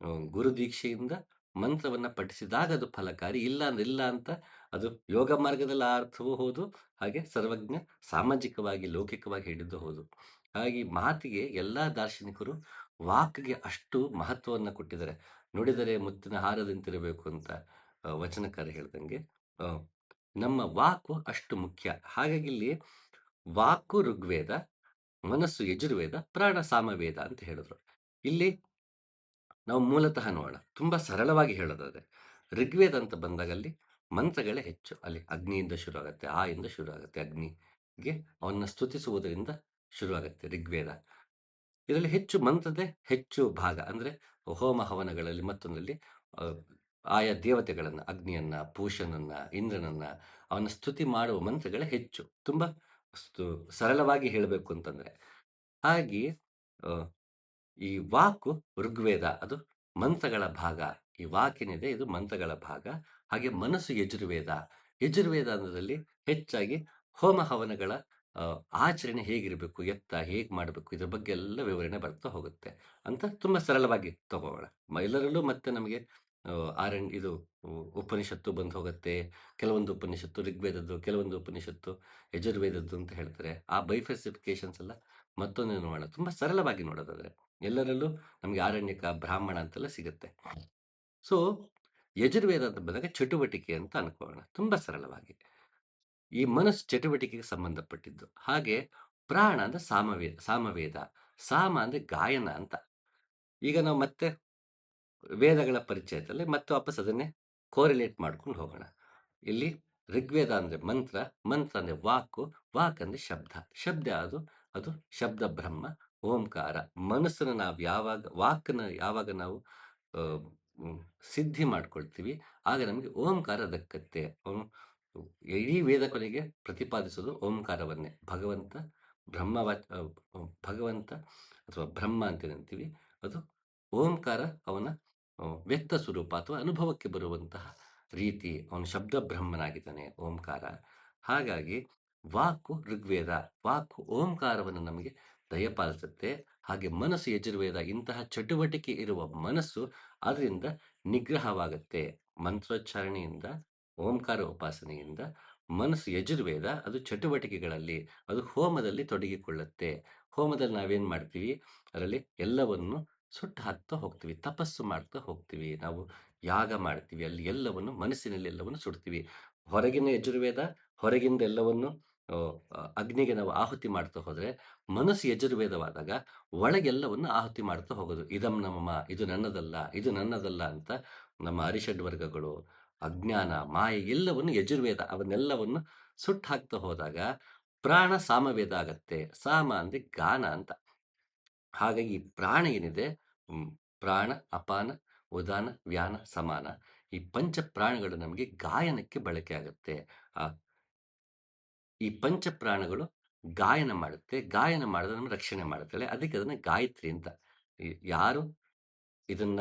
ಗುರು ದೀಕ್ಷೆಯಿಂದ ಮಂತ್ರವನ್ನ ಪಠಿಸಿದಾಗ ಅದು ಫಲಕಾರಿ. ಇಲ್ಲ ಅಂದ್ರೆ ಇಲ್ಲ ಅಂತ ಅದು ಯೋಗ ಮಾರ್ಗದಲ್ಲಿ ಆ ಅರ್ಥವೂ ಹೌದು, ಹಾಗೆ ಸರ್ವಜ್ಞ ಸಾಮಾಜಿಕವಾಗಿ, ಲೌಕಿಕವಾಗಿ ಹೇಳಿದ್ದು ಹೌದು. ಹಾಗಾಗಿ ಮಾತಿಗೆ ಎಲ್ಲಾ ದಾರ್ಶನಿಕರು ವಾಕ್‌ಗೆ ಅಷ್ಟು ಮಹತ್ವವನ್ನ ಕೊಟ್ಟಿದ್ದಾರೆ. ನುಡಿದರೆ ಮುತ್ತಿನ ಹಾರದಂತಿರಬೇಕು ಅಂತ ವಚನಕಾರ ಹೇಳ್ದಂಗೆ ಅ, ನಮ್ಮ ವಾಕು ಅಷ್ಟು ಮುಖ್ಯ. ಹಾಗಾಗಿ ಇಲ್ಲಿ ವಾಕು ಋಗ್ವೇದ, ಮನಸ್ಸು ಯಜುರ್ವೇದ, ಪ್ರಾಣ ಸಾಮವೇದ ಅಂತ ಹೇಳಿದ್ರು. ಇಲ್ಲಿ ನಾವು ಮೂಲತಃ ನೋಡೋಣ. ತುಂಬಾ ಸರಳವಾಗಿ ಹೇಳೋದಾದ್ರೆ, ಋಗ್ವೇದ ಅಂತ ಬಂದಾಗ ಅಲ್ಲಿ ಮಂತ್ರಗಳೇ ಹೆಚ್ಚು. ಅಲ್ಲಿ ಅಗ್ನಿಯಿಂದ ಶುರುವಾಗುತ್ತೆ. ಇಂದ ಶುರುವಾಗುತ್ತೆ. ಅಗ್ನಿಗೆ ಅವನ್ನ ಸ್ತುತಿಸುವುದರಿಂದ ಶುರುವಾಗುತ್ತೆ ಋಗ್ವೇದ. ಇದರಲ್ಲಿ ಹೆಚ್ಚು ಮಂತ್ರದ್ದೇ ಹೆಚ್ಚು ಭಾಗ. ಅಂದ್ರೆ ಹೋಮ ಹವನಗಳಲ್ಲಿ ಮತ್ತೊಂದರಲ್ಲಿ ಅ, ಆಯಾ ದೇವತೆಗಳನ್ನ, ಅಗ್ನಿಯನ್ನ, ಪೂಷನನ್ನ, ಇಂದ್ರನನ್ನ ಅವನ ಸ್ತುತಿ ಮಾಡುವ ಮಂತ್ರಗಳೇ ಹೆಚ್ಚು. ತುಂಬಾ ಸ್ತು ಸರಳವಾಗಿ ಹೇಳಬೇಕು ಅಂತಂದ್ರೆ. ಹಾಗೆ ಅ ಈ ವಾಕು ಋಗ್ವೇದ ಅದು ಮಂತ್ರಗಳ ಭಾಗ. ಈ ವಾಕೇನಿದೆ ಇದು ಮಂತ್ರಗಳ ಭಾಗ. ಹಾಗೆ ಮನಸ್ಸು ಯಜುರ್ವೇದ. ಯಜುರ್ವೇದ ಅನ್ನೋದ್ರಲ್ಲಿ ಹೆಚ್ಚಾಗಿ ಹೋಮ ಹವನಗಳ ಅ, ಆಚರಣೆ ಹೇಗಿರಬೇಕು, ಹೇಗ್ ಮಾಡಬೇಕು ಇದ್ರ ಬಗ್ಗೆ ಎಲ್ಲ ವಿವರಣೆ ಬರ್ತಾ ಹೋಗುತ್ತೆ ಅಂತ ತುಂಬಾ ಸರಳವಾಗಿ ತಗೋಣ. ಎಲ್ಲರಲ್ಲೂ ಮತ್ತೆ ನಮಗೆ ಇದು ಉಪನಿಷತ್ತು ಬಂದು ಹೋಗುತ್ತೆ. ಕೆಲವೊಂದು ಉಪನಿಷತ್ತು ಋಗ್ವೇದದ್ದು, ಕೆಲವೊಂದು ಉಪನಿಷತ್ತು ಯಜುರ್ವೇದದ್ದು ಅಂತ ಹೇಳ್ತಾರೆ. ಆ ಬೈಫರ್ಸಿಫಿಕೇಶನ್ಸ್ ಎಲ್ಲ ಮತ್ತೊಂದು ನೋಡೋಣ. ತುಂಬಾ ಸರಳವಾಗಿ ನೋಡೋದಾದ್ರೆ ಎಲ್ಲರಲ್ಲೂ ನಮಗೆ ಆರಣ್ಯಕ, ಬ್ರಾಹ್ಮಣ ಅಂತೆಲ್ಲ ಸಿಗುತ್ತೆ. ಸೊ, ಯಜುರ್ವೇದ ಅಂತ ಬಂದಾಗ ಚಟುವಟಿಕೆ ಅಂತ ಅನ್ಕೊಳ್ಳೋಣ. ತುಂಬಾ ಸರಳವಾಗಿ. ಈ ಮನಸ್ಸು ಚಟುವಟಿಕೆಗೆ ಸಂಬಂಧಪಟ್ಟಿದ್ದು. ಹಾಗೆ ಪ್ರಾಣ ಅಂದ್ರೆ ಸಾಮವೇದ. ಸಾಮ ಅಂದ್ರೆ ಗಾಯನ ಅಂತ. ಈಗ ನಾವು ಮತ್ತೆ ವೇದಗಳ ಪರಿಚಯದಲ್ಲಿ ಮತ್ತೆ ವಾಪಸ್ ಅದನ್ನೇ ಕೋರಿಲೇಟ್ ಮಾಡ್ಕೊಂಡು ಹೋಗೋಣ. ಇಲ್ಲಿ ಋಗ್ವೇದ ಅಂದ್ರೆ ಮಂತ್ರ, ಮಂತ್ರ ಅಂದ್ರೆ ವಾಕ್ ಅಂದ್ರೆ ಶಬ್ದ. ಶಬ್ದ ಅದು ಶಬ್ದ ಬ್ರಹ್ಮ, ಓಂಕಾರ. ಮನಸ್ಸನ್ನ ನಾವು ವಾಕನ್ನ ಯಾವಾಗ ನಾವು ಆ, ಹ್ಮ್, ಸಿದ್ಧಿ ಮಾಡ್ಕೊಳ್ತೀವಿ, ಆಗ ನಮಗೆ ಓಂಕಾರ ದಕ್ಕತ್ತೆ. ಇಡೀ ವೇದ ಕೊನೆಗೆ ಪ್ರತಿಪಾದಿಸೋದು ಓಂಕಾರವನ್ನೇ. ಬ್ರಹ್ಮವ ಆ, ಭಗವಂತ ಅಥವಾ ಬ್ರಹ್ಮ ಅಂತ ಏನಂತೀವಿ, ಅದು ಓಂಕಾರ ಅವನ ವ್ಯಕ್ತ ಸ್ವರೂಪ ಅಥವಾ ಅನುಭವಕ್ಕೆ ಬರುವಂತಹ ರೀತಿ. ಅವನು ಶಬ್ದ ಬ್ರಹ್ಮನಾಗಿದ್ದಾನೆ ಓಂಕಾರ. ಹಾಗಾಗಿ ಋಗ್ವೇದ, ಓಂಕಾರವನ್ನು ನಮಗೆ ದಯಪಾಲಿಸುತ್ತೆ. ಹಾಗೆ ಮನಸ್ಸು ಯಜುರ್ವೇದ. ಇಂತಹ ಚಟುವಟಿಕೆ ಇರುವ ಮನಸ್ಸು ಅದರಿಂದ ನಿಗ್ರಹವಾಗುತ್ತೆ. ಮಂತ್ರೋಚ್ಚಾರಣೆಯಿಂದ, ಓಂಕಾರ ಉಪಾಸನೆಯಿಂದ ಮನಸ್ಸು ಯಜುರ್ವೇದ ಅದು ಚಟುವಟಿಕೆಗಳಲ್ಲಿ, ಅದು ಹೋಮದಲ್ಲಿ ತೊಡಗಿಕೊಳ್ಳುತ್ತೆ. ಹೋಮದಲ್ಲಿ ನಾವೇನ್ ಮಾಡ್ತೀವಿ, ಅದರಲ್ಲಿ ಎಲ್ಲವನ್ನು ಸುಟ್ಟು ಹಾಕ್ತಾ ಹೋಗ್ತೀವಿ, ತಪಸ್ಸು ಮಾಡ್ತಾ ಹೋಗ್ತೀವಿ, ನಾವು ಯಾಗ ಮಾಡ್ತೀವಿ, ಅಲ್ಲಿ ಎಲ್ಲವನ್ನು ಮನಸ್ಸಿನಲ್ಲಿ ಎಲ್ಲವನ್ನು ಸುಡ್ತೀವಿ. ಹೊರಗಿನ ಯಜುರ್ವೇದ, ಹೊರಗಿಂದ ಎಲ್ಲವನ್ನು ಅಗ್ನಿಗೆ ನಾವು ಆಹುತಿ ಮಾಡ್ತಾ ಹೋದ್ರೆ, ಮನಸ್ಸು ಯಜುರ್ವೇದವಾದಾಗ ಒಳಗೆಲ್ಲವನ್ನು ಆಹುತಿ ಮಾಡ್ತಾ ಹೋಗೋದು. ಇದಂ ನಮಮ, ಇದು ನನ್ನದಲ್ಲ, ಇದು ನನ್ನದಲ್ಲ ಅಂತ ನಮ್ಮ ಅರಿಷಡ್ ವರ್ಗಗಳು, ಅಜ್ಞಾನ, ಮಾಯೆ ಎಲ್ಲವನ್ನು ಯಜುರ್ವೇದ ಅವನ್ನೆಲ್ಲವನ್ನು ಸುಟ್ಟು ಹಾಕ್ತಾ ಹೋದಾಗ ಪ್ರಾಣ ಸಾಮವೇದ ಆಗತ್ತೆ. ಸಾಮ ಅಂದ್ರೆ ಗಾನ ಅಂತ. ಹಾಗಾಗಿ ಈ ಪ್ರಾಣ ಏನಿದೆ, ಹ್ಮ್, ಪ್ರಾಣ, ಅಪಾನ, ಉದಾನ, ವ್ಯಾನ, ಸಮಾನ, ಈ ಪಂಚ ಪ್ರಾಣಗಳು ನಮಗೆ ಗಾಯನಕ್ಕೆ ಬಳಕೆ ಆಗುತ್ತೆ. ಆ ಈ ಪಂಚ ಪ್ರಾಣಗಳು ಗಾಯನ ಮಾಡುತ್ತೆ. ಗಾಯನ ಮಾಡಿದ್ರೆ ನಮ್ಗೆ ರಕ್ಷಣೆ ಮಾಡುತ್ತಳೆ. ಅದಕ್ಕೆ ಅದನ್ನ ಗಾಯತ್ರಿ ಅಂತ. ಯಾರು ಇದನ್ನ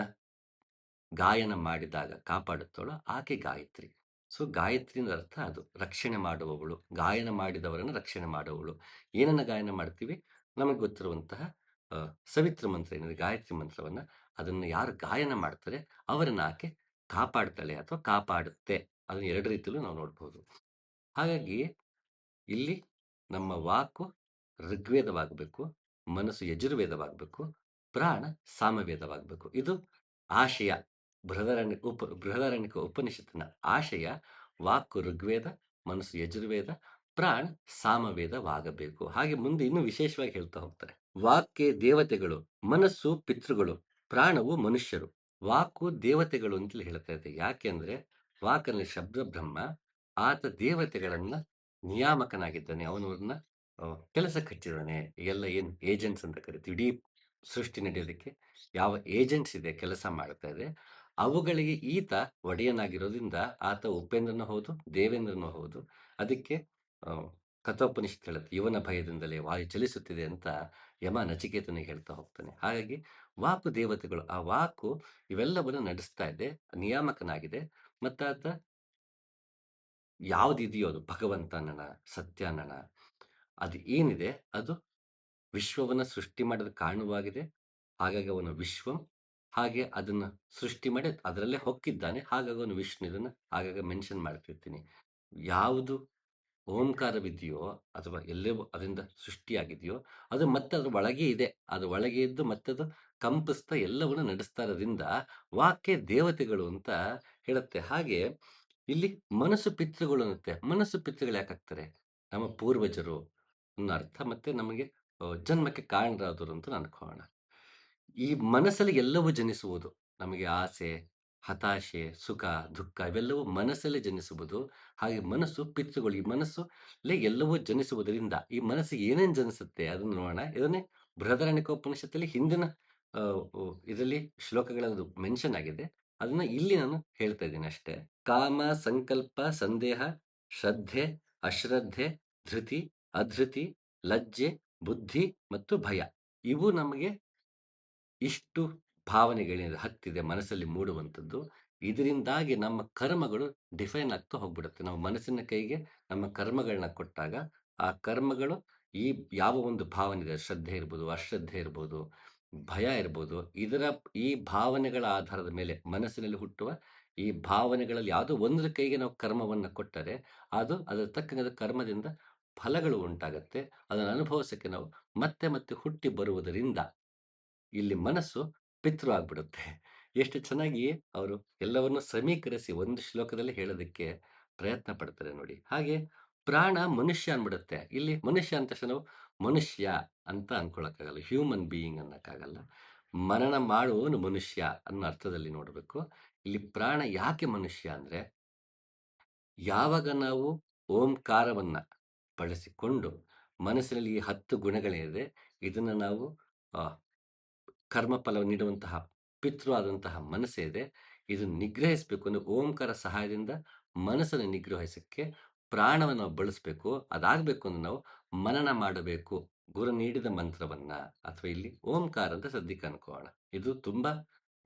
ಗಾಯನ ಮಾಡಿದಾಗ ಕಾಪಾಡುತ್ತಾಳೋ ಆಕೆ ಗಾಯತ್ರಿ. ಸೊ ಗಾಯತ್ರಿ ಅಂದ್ರೆ ಅರ್ಥ ಅದು. ರಕ್ಷಣೆ ಮಾಡುವವಳು, ಗಾಯನ ಮಾಡಿದವರನ್ನು ರಕ್ಷಣೆ ಮಾಡುವವಳು. ಏನನ್ನ ಗಾಯನ ಮಾಡ್ತೀವಿ? ನಮಗೆ ಗೊತ್ತಿರುವಂತಹ ಸವಿತ್ರ ಮಂತ್ರ ಏನಿದೆ, ಗಾಯತ್ರಿ ಮಂತ್ರವನ್ನ, ಅದನ್ನ ಯಾರು ಗಾಯನ ಮಾಡ್ತಾರೆ ಅವರನ್ನ ಆಕೆ ಕಾಪಾಡ್ತಾಳೆ ಅಥವಾ ಕಾಪಾಡುತ್ತೆ. ಅದನ್ನ 2 ರೀತಿಯಲ್ಲೂ ನಾವು ನೋಡ್ಬಹುದು. ಹಾಗಾಗಿ ಇಲ್ಲಿ ನಮ್ಮ ವಾಕು ಋಗ್ವೇದವಾಗಬೇಕು, ಮನಸ್ಸು ಯಜುರ್ವೇದವಾಗಬೇಕು, ಪ್ರಾಣ ಸಾಮವೇದವಾಗಬೇಕು. ಇದು ಆಶಯ. ಬೃಹದಾರಣ್ಯಕ ಉಪನಿಷತ್ತಿನ ಆಶಯ ವಾಕು ಋಗ್ವೇದ, ಮನಸ್ಸು ಯಜುರ್ವೇದ, ಪ್ರಾಣ ಸಾಮವೇದವಾಗಬೇಕು. ಹಾಗೆ ಮುಂದೆ ಇನ್ನೂ ವಿಶೇಷವಾಗಿ ಹೇಳ್ತಾ ಹೋಗ್ತಾರೆ. ವಾಕ್ಗೆ ದೇವತೆಗಳು, ಮನಸ್ಸು ಪಿತೃಗಳು, ಪ್ರಾಣವು ಮನುಷ್ಯರು. ವಾಕು ದೇವತೆಗಳು ಅಂತಲೇ ಹೇಳ್ತಾ ಇದೆ. ಯಾಕೆಂದ್ರೆ ವಾಕಲ್ಲಿ ಶಬ್ದ ಬ್ರಹ್ಮ, ಆತ ದೇವತೆಗಳನ್ನ ನಿಯಾಮಕನಾಗಿದ್ದಾನೆ. ಅವನವ್ರನ್ನ ಕೆಲಸಕ್ಕೆ ಹಚ್ಚಿದ್ದಾನೆ. ಎಲ್ಲ ಏನು ಏಜೆಂಟ್ಸ್ ಅಂತ ಕರಿತೀವಿ, ಇಡೀ ಸೃಷ್ಟಿ ನಡೆಯೋದಕ್ಕೆ ಯಾವ ಏಜೆಂಟ್ಸ್ ಇದೆ, ಕೆಲಸ ಮಾಡ್ತಾ ಇದೆ, ಅವುಗಳಿಗೆ ಈತ ಒಡೆಯನಾಗಿರೋದ್ರಿಂದ ಆತ ಉಪೇಂದ್ರನೂ ಹೌದು, ದೇವೇಂದ್ರನೂ ಹೌದು. ಅದಕ್ಕೆ ಆ, ಕಥೋಪನಿಷತ್ ಹೇಳುತ್ತೆ, ಇವನ ಭಯದಿಂದಲೇ ವಾಯು ಚಲಿಸುತ್ತಿದೆ ಅಂತ ಯಮ ನಚಿಕೇತನಿಗೆ ಹೇಳ್ತಾ ಹೋಗ್ತಾನೆ. ಹಾಗಾಗಿ ವಾಕು ದೇವತೆಗಳು, ಆ ವಾಕು ಇವೆಲ್ಲವನ್ನು ನಡೆಸ್ತಾ ಇದೆ, ನಿಯಾಮಕನಾಗಿದೆ. ಮತ್ತಾತ ಯಾವುದಿದೆಯೋ ಅದು ಭಗವಂತನನ, ಸತ್ಯಾನನ, ಅದು ಏನಿದೆ ಅದು ವಿಶ್ವವನ್ನ ಸೃಷ್ಟಿ ಮಾಡದ ಕಾರಣವಾಗಿದೆ. ಹಾಗಾಗಿ ಅವನು ವಿಶ್ವಂ. ಹಾಗೆ ಅದನ್ನ ಸೃಷ್ಟಿ ಮಾಡಿ ಅದರಲ್ಲೇ ಹೊಕ್ಕಿದ್ದಾನೆ. ಹಾಗಾಗಿ ಅವನು ವಿಷ್ಣು. ಇದನ್ನ ಆಗಾಗ ಮೆನ್ಷನ್ ಮಾಡ್ತಿರ್ತೀನಿ. ಯಾವುದು ಓಂಕಾರವಿದೆಯೋ ಅಥವಾ ಎಲ್ಲೇ ಅದರಿಂದ ಸೃಷ್ಟಿಯಾಗಿದೆಯೋ ಅದು ಮತ್ತೆ ಅದ್ರ ಒಳಗೆ ಇದೆ. ಅದು ಒಳಗೆ ಇದ್ದು ಮತ್ತದು ಕಂಪಿಸ್ತಾ ಎಲ್ಲವನ್ನು ನಡೆಸ್ತಾ ಇರೋದ್ರಿಂದ ವಾಕ್ಯ ದೇವತೆಗಳು ಅಂತ ಹೇಳುತ್ತೆ. ಹಾಗೆ ಇಲ್ಲಿ ಮನಸ್ಸು ಪಿತೃಗಳು ಅನ್ನುತ್ತೆ. ಮನಸ್ಸು ಪಿತೃಗಳು ಯಾಕಾಗ್ತಾರೆ? ನಮ್ಮ ಪೂರ್ವಜರು ಅನ್ನೋ ಅರ್ಥ, ಮತ್ತೆ ನಮಗೆ ಜನ್ಮಕ್ಕೆ ಕಾರಣರಾದರು ಅಂತ ಅನ್ಕೋಣ. ಈ ಮನಸ್ಸಲ್ಲಿ ಎಲ್ಲವೂ ಜನಿಸುವುದು. ನಮಗೆ ಆಸೆ, ಹತಾಶೆ, ಸುಖ, ದುಃಖ ಇವೆಲ್ಲವೂ ಮನಸ್ಸಲ್ಲೇ ಜನಿಸುವುದು. ಹಾಗೆ ಮನಸ್ಸು ಪಿತೃಗಳು. ಈ ಮನಸ್ಸಲ್ಲೇ ಎಲ್ಲವೂ ಜನಿಸುವುದರಿಂದ ಈ ಮನಸ್ಸಿಗೆ ಏನೇನು ಜನಿಸುತ್ತೆ ಅದನ್ನು ನೋಡೋಣ. ಇದನ್ನೇ ಬೃಹದಾರಣ್ಯಕೋಪನಿಷತ್ತಲ್ಲಿ ಹಿಂದಿನ ಇದರಲ್ಲಿ ಶ್ಲೋಕಗಳದ್ದು ಮೆನ್ಷನ್ ಆಗಿದೆ. ಅದನ್ನ ಇಲ್ಲಿ ನಾನು ಹೇಳ್ತಾ ಇದ್ದೀನಿ ಅಷ್ಟೇ. ಕಾಮ, ಸಂಕಲ್ಪ, ಸಂದೇಹ, ಶ್ರದ್ಧೆ, ಅಶ್ರದ್ಧೆ, ಧೃತಿ, ಅಧೃತಿ, ಲಜ್ಜೆ, ಬುದ್ಧಿ ಮತ್ತು ಭಯ. ಇವು ನಮಗೆ ಇಷ್ಟು ಭಾವನೆಗಳಿಂದ ಹತ್ತಿದೆ ಮನಸ್ಸಲ್ಲಿ ಮೂಡುವಂಥದ್ದು. ಇದರಿಂದಾಗಿ ನಮ್ಮ ಕರ್ಮಗಳು ಡಿಫೈನ್ ಆಗ್ತಾ ಹೋಗ್ಬಿಡುತ್ತೆ. ನಾವು ಮನಸ್ಸಿನ ಕೈಗೆ ನಮ್ಮ ಕರ್ಮಗಳನ್ನ ಕೊಟ್ಟಾಗ ಆ ಕರ್ಮಗಳು ಈ ಯಾವ ಒಂದು ಭಾವನೆ ಇದೆ, ಶ್ರದ್ಧೆ ಇರ್ಬೋದು, ಅಶ್ರದ್ಧೆ ಇರ್ಬೋದು, ಭಯ ಇರ್ಬೋದು, ಈ ಭಾವನೆಗಳ ಆಧಾರದ ಮೇಲೆ ಮನಸ್ಸಿನಲ್ಲಿ ಹುಟ್ಟುವ ಈ ಭಾವನೆಗಳಲ್ಲಿ ಯಾವುದೋ ಒಂದ್ರ ಕೈಗೆ ನಾವು ಕರ್ಮವನ್ನ ಕೊಟ್ಟರೆ ಅದು ಅದರ ತಕ್ಕಂತೆ ಕರ್ಮದಿಂದ ಫಲಗಳು ಉಂಟಾಗತ್ತೆ. ಅದನ್ನು ಅನುಭವಿಸಕ್ಕೆ ನಾವು ಮತ್ತೆ ಮತ್ತೆ ಹುಟ್ಟಿ ಬರುವುದರಿಂದ ಇಲ್ಲಿ ಮನಸ್ಸು ಪಿತೃ ಆಗ್ಬಿಡುತ್ತೆ. ಎಷ್ಟು ಚೆನ್ನಾಗಿ ಅವರು ಎಲ್ಲವನ್ನು ಸಮೀಕರಿಸಿ ಒಂದು ಶ್ಲೋಕದಲ್ಲಿ ಹೇಳೋದಕ್ಕೆ ಪ್ರಯತ್ನ ಪಡ್ತಾರೆ ನೋಡಿ. ಹಾಗೆ ಪ್ರಾಣ ಮನುಷ್ಯ ಅಂದ್ಬಿಡುತ್ತೆ. ಇಲ್ಲಿ ಮನುಷ್ಯ ಅಂದ ತಕ್ಷಣ ನಾವು ಮನುಷ್ಯ ಅಂತ ಅನ್ಕೊಳಕ್ಕಾಗಲ್ಲ, ಹ್ಯೂಮನ್ ಬೀಯಿಂಗ್ ಅನ್ನಕ್ಕಾಗಲ್ಲ. ಮನನ ಮಾಡುವವನು ಮನುಷ್ಯ ಅನ್ನೋ ಅರ್ಥದಲ್ಲಿ ನೋಡಬೇಕು. ಇಲ್ಲಿ ಪ್ರಾಣ ಯಾಕೆ ಮನುಷ್ಯ ಅಂದ್ರೆ, ಯಾವಾಗ ನಾವು ಓಂಕಾರವನ್ನ ಬಳಸಿಕೊಂಡು ಮನಸ್ಸಿನಲ್ಲಿ ಈ 10 ಗುಣಗಳೇನಿದೆ ಇದನ್ನ ನಾವು ಆ, ಕರ್ಮ ಫಲ ನೀಡುವಂತಹ ಪಿತೃ ಆದಂತಹ ಮನಸ್ಸೇದೆ, ಇದನ್ನು ನಿಗ್ರಹಿಸಬೇಕು ಅಂದ್ರೆ ಓಂಕಾರ ಸಹಾಯದಿಂದ ಮನಸ್ಸನ್ನು ನಿಗ್ರಹಿಸಕ್ಕೆ ಪ್ರಾಣವನ್ನು ನಾವು ಬಳಸಬೇಕು. ಅದಾಗಬೇಕು ಅಂದ್ರೆ ನಾವು ಮನನ ಮಾಡಬೇಕು ಗುರು ನೀಡಿದ ಮಂತ್ರವನ್ನ, ಅಥವಾ ಇಲ್ಲಿ ಓಂಕಾರ ಅಂತ ಸದ್ಯಕ್ಕೆ ಅನ್ಕೋಣ. ಇದು ತುಂಬಾ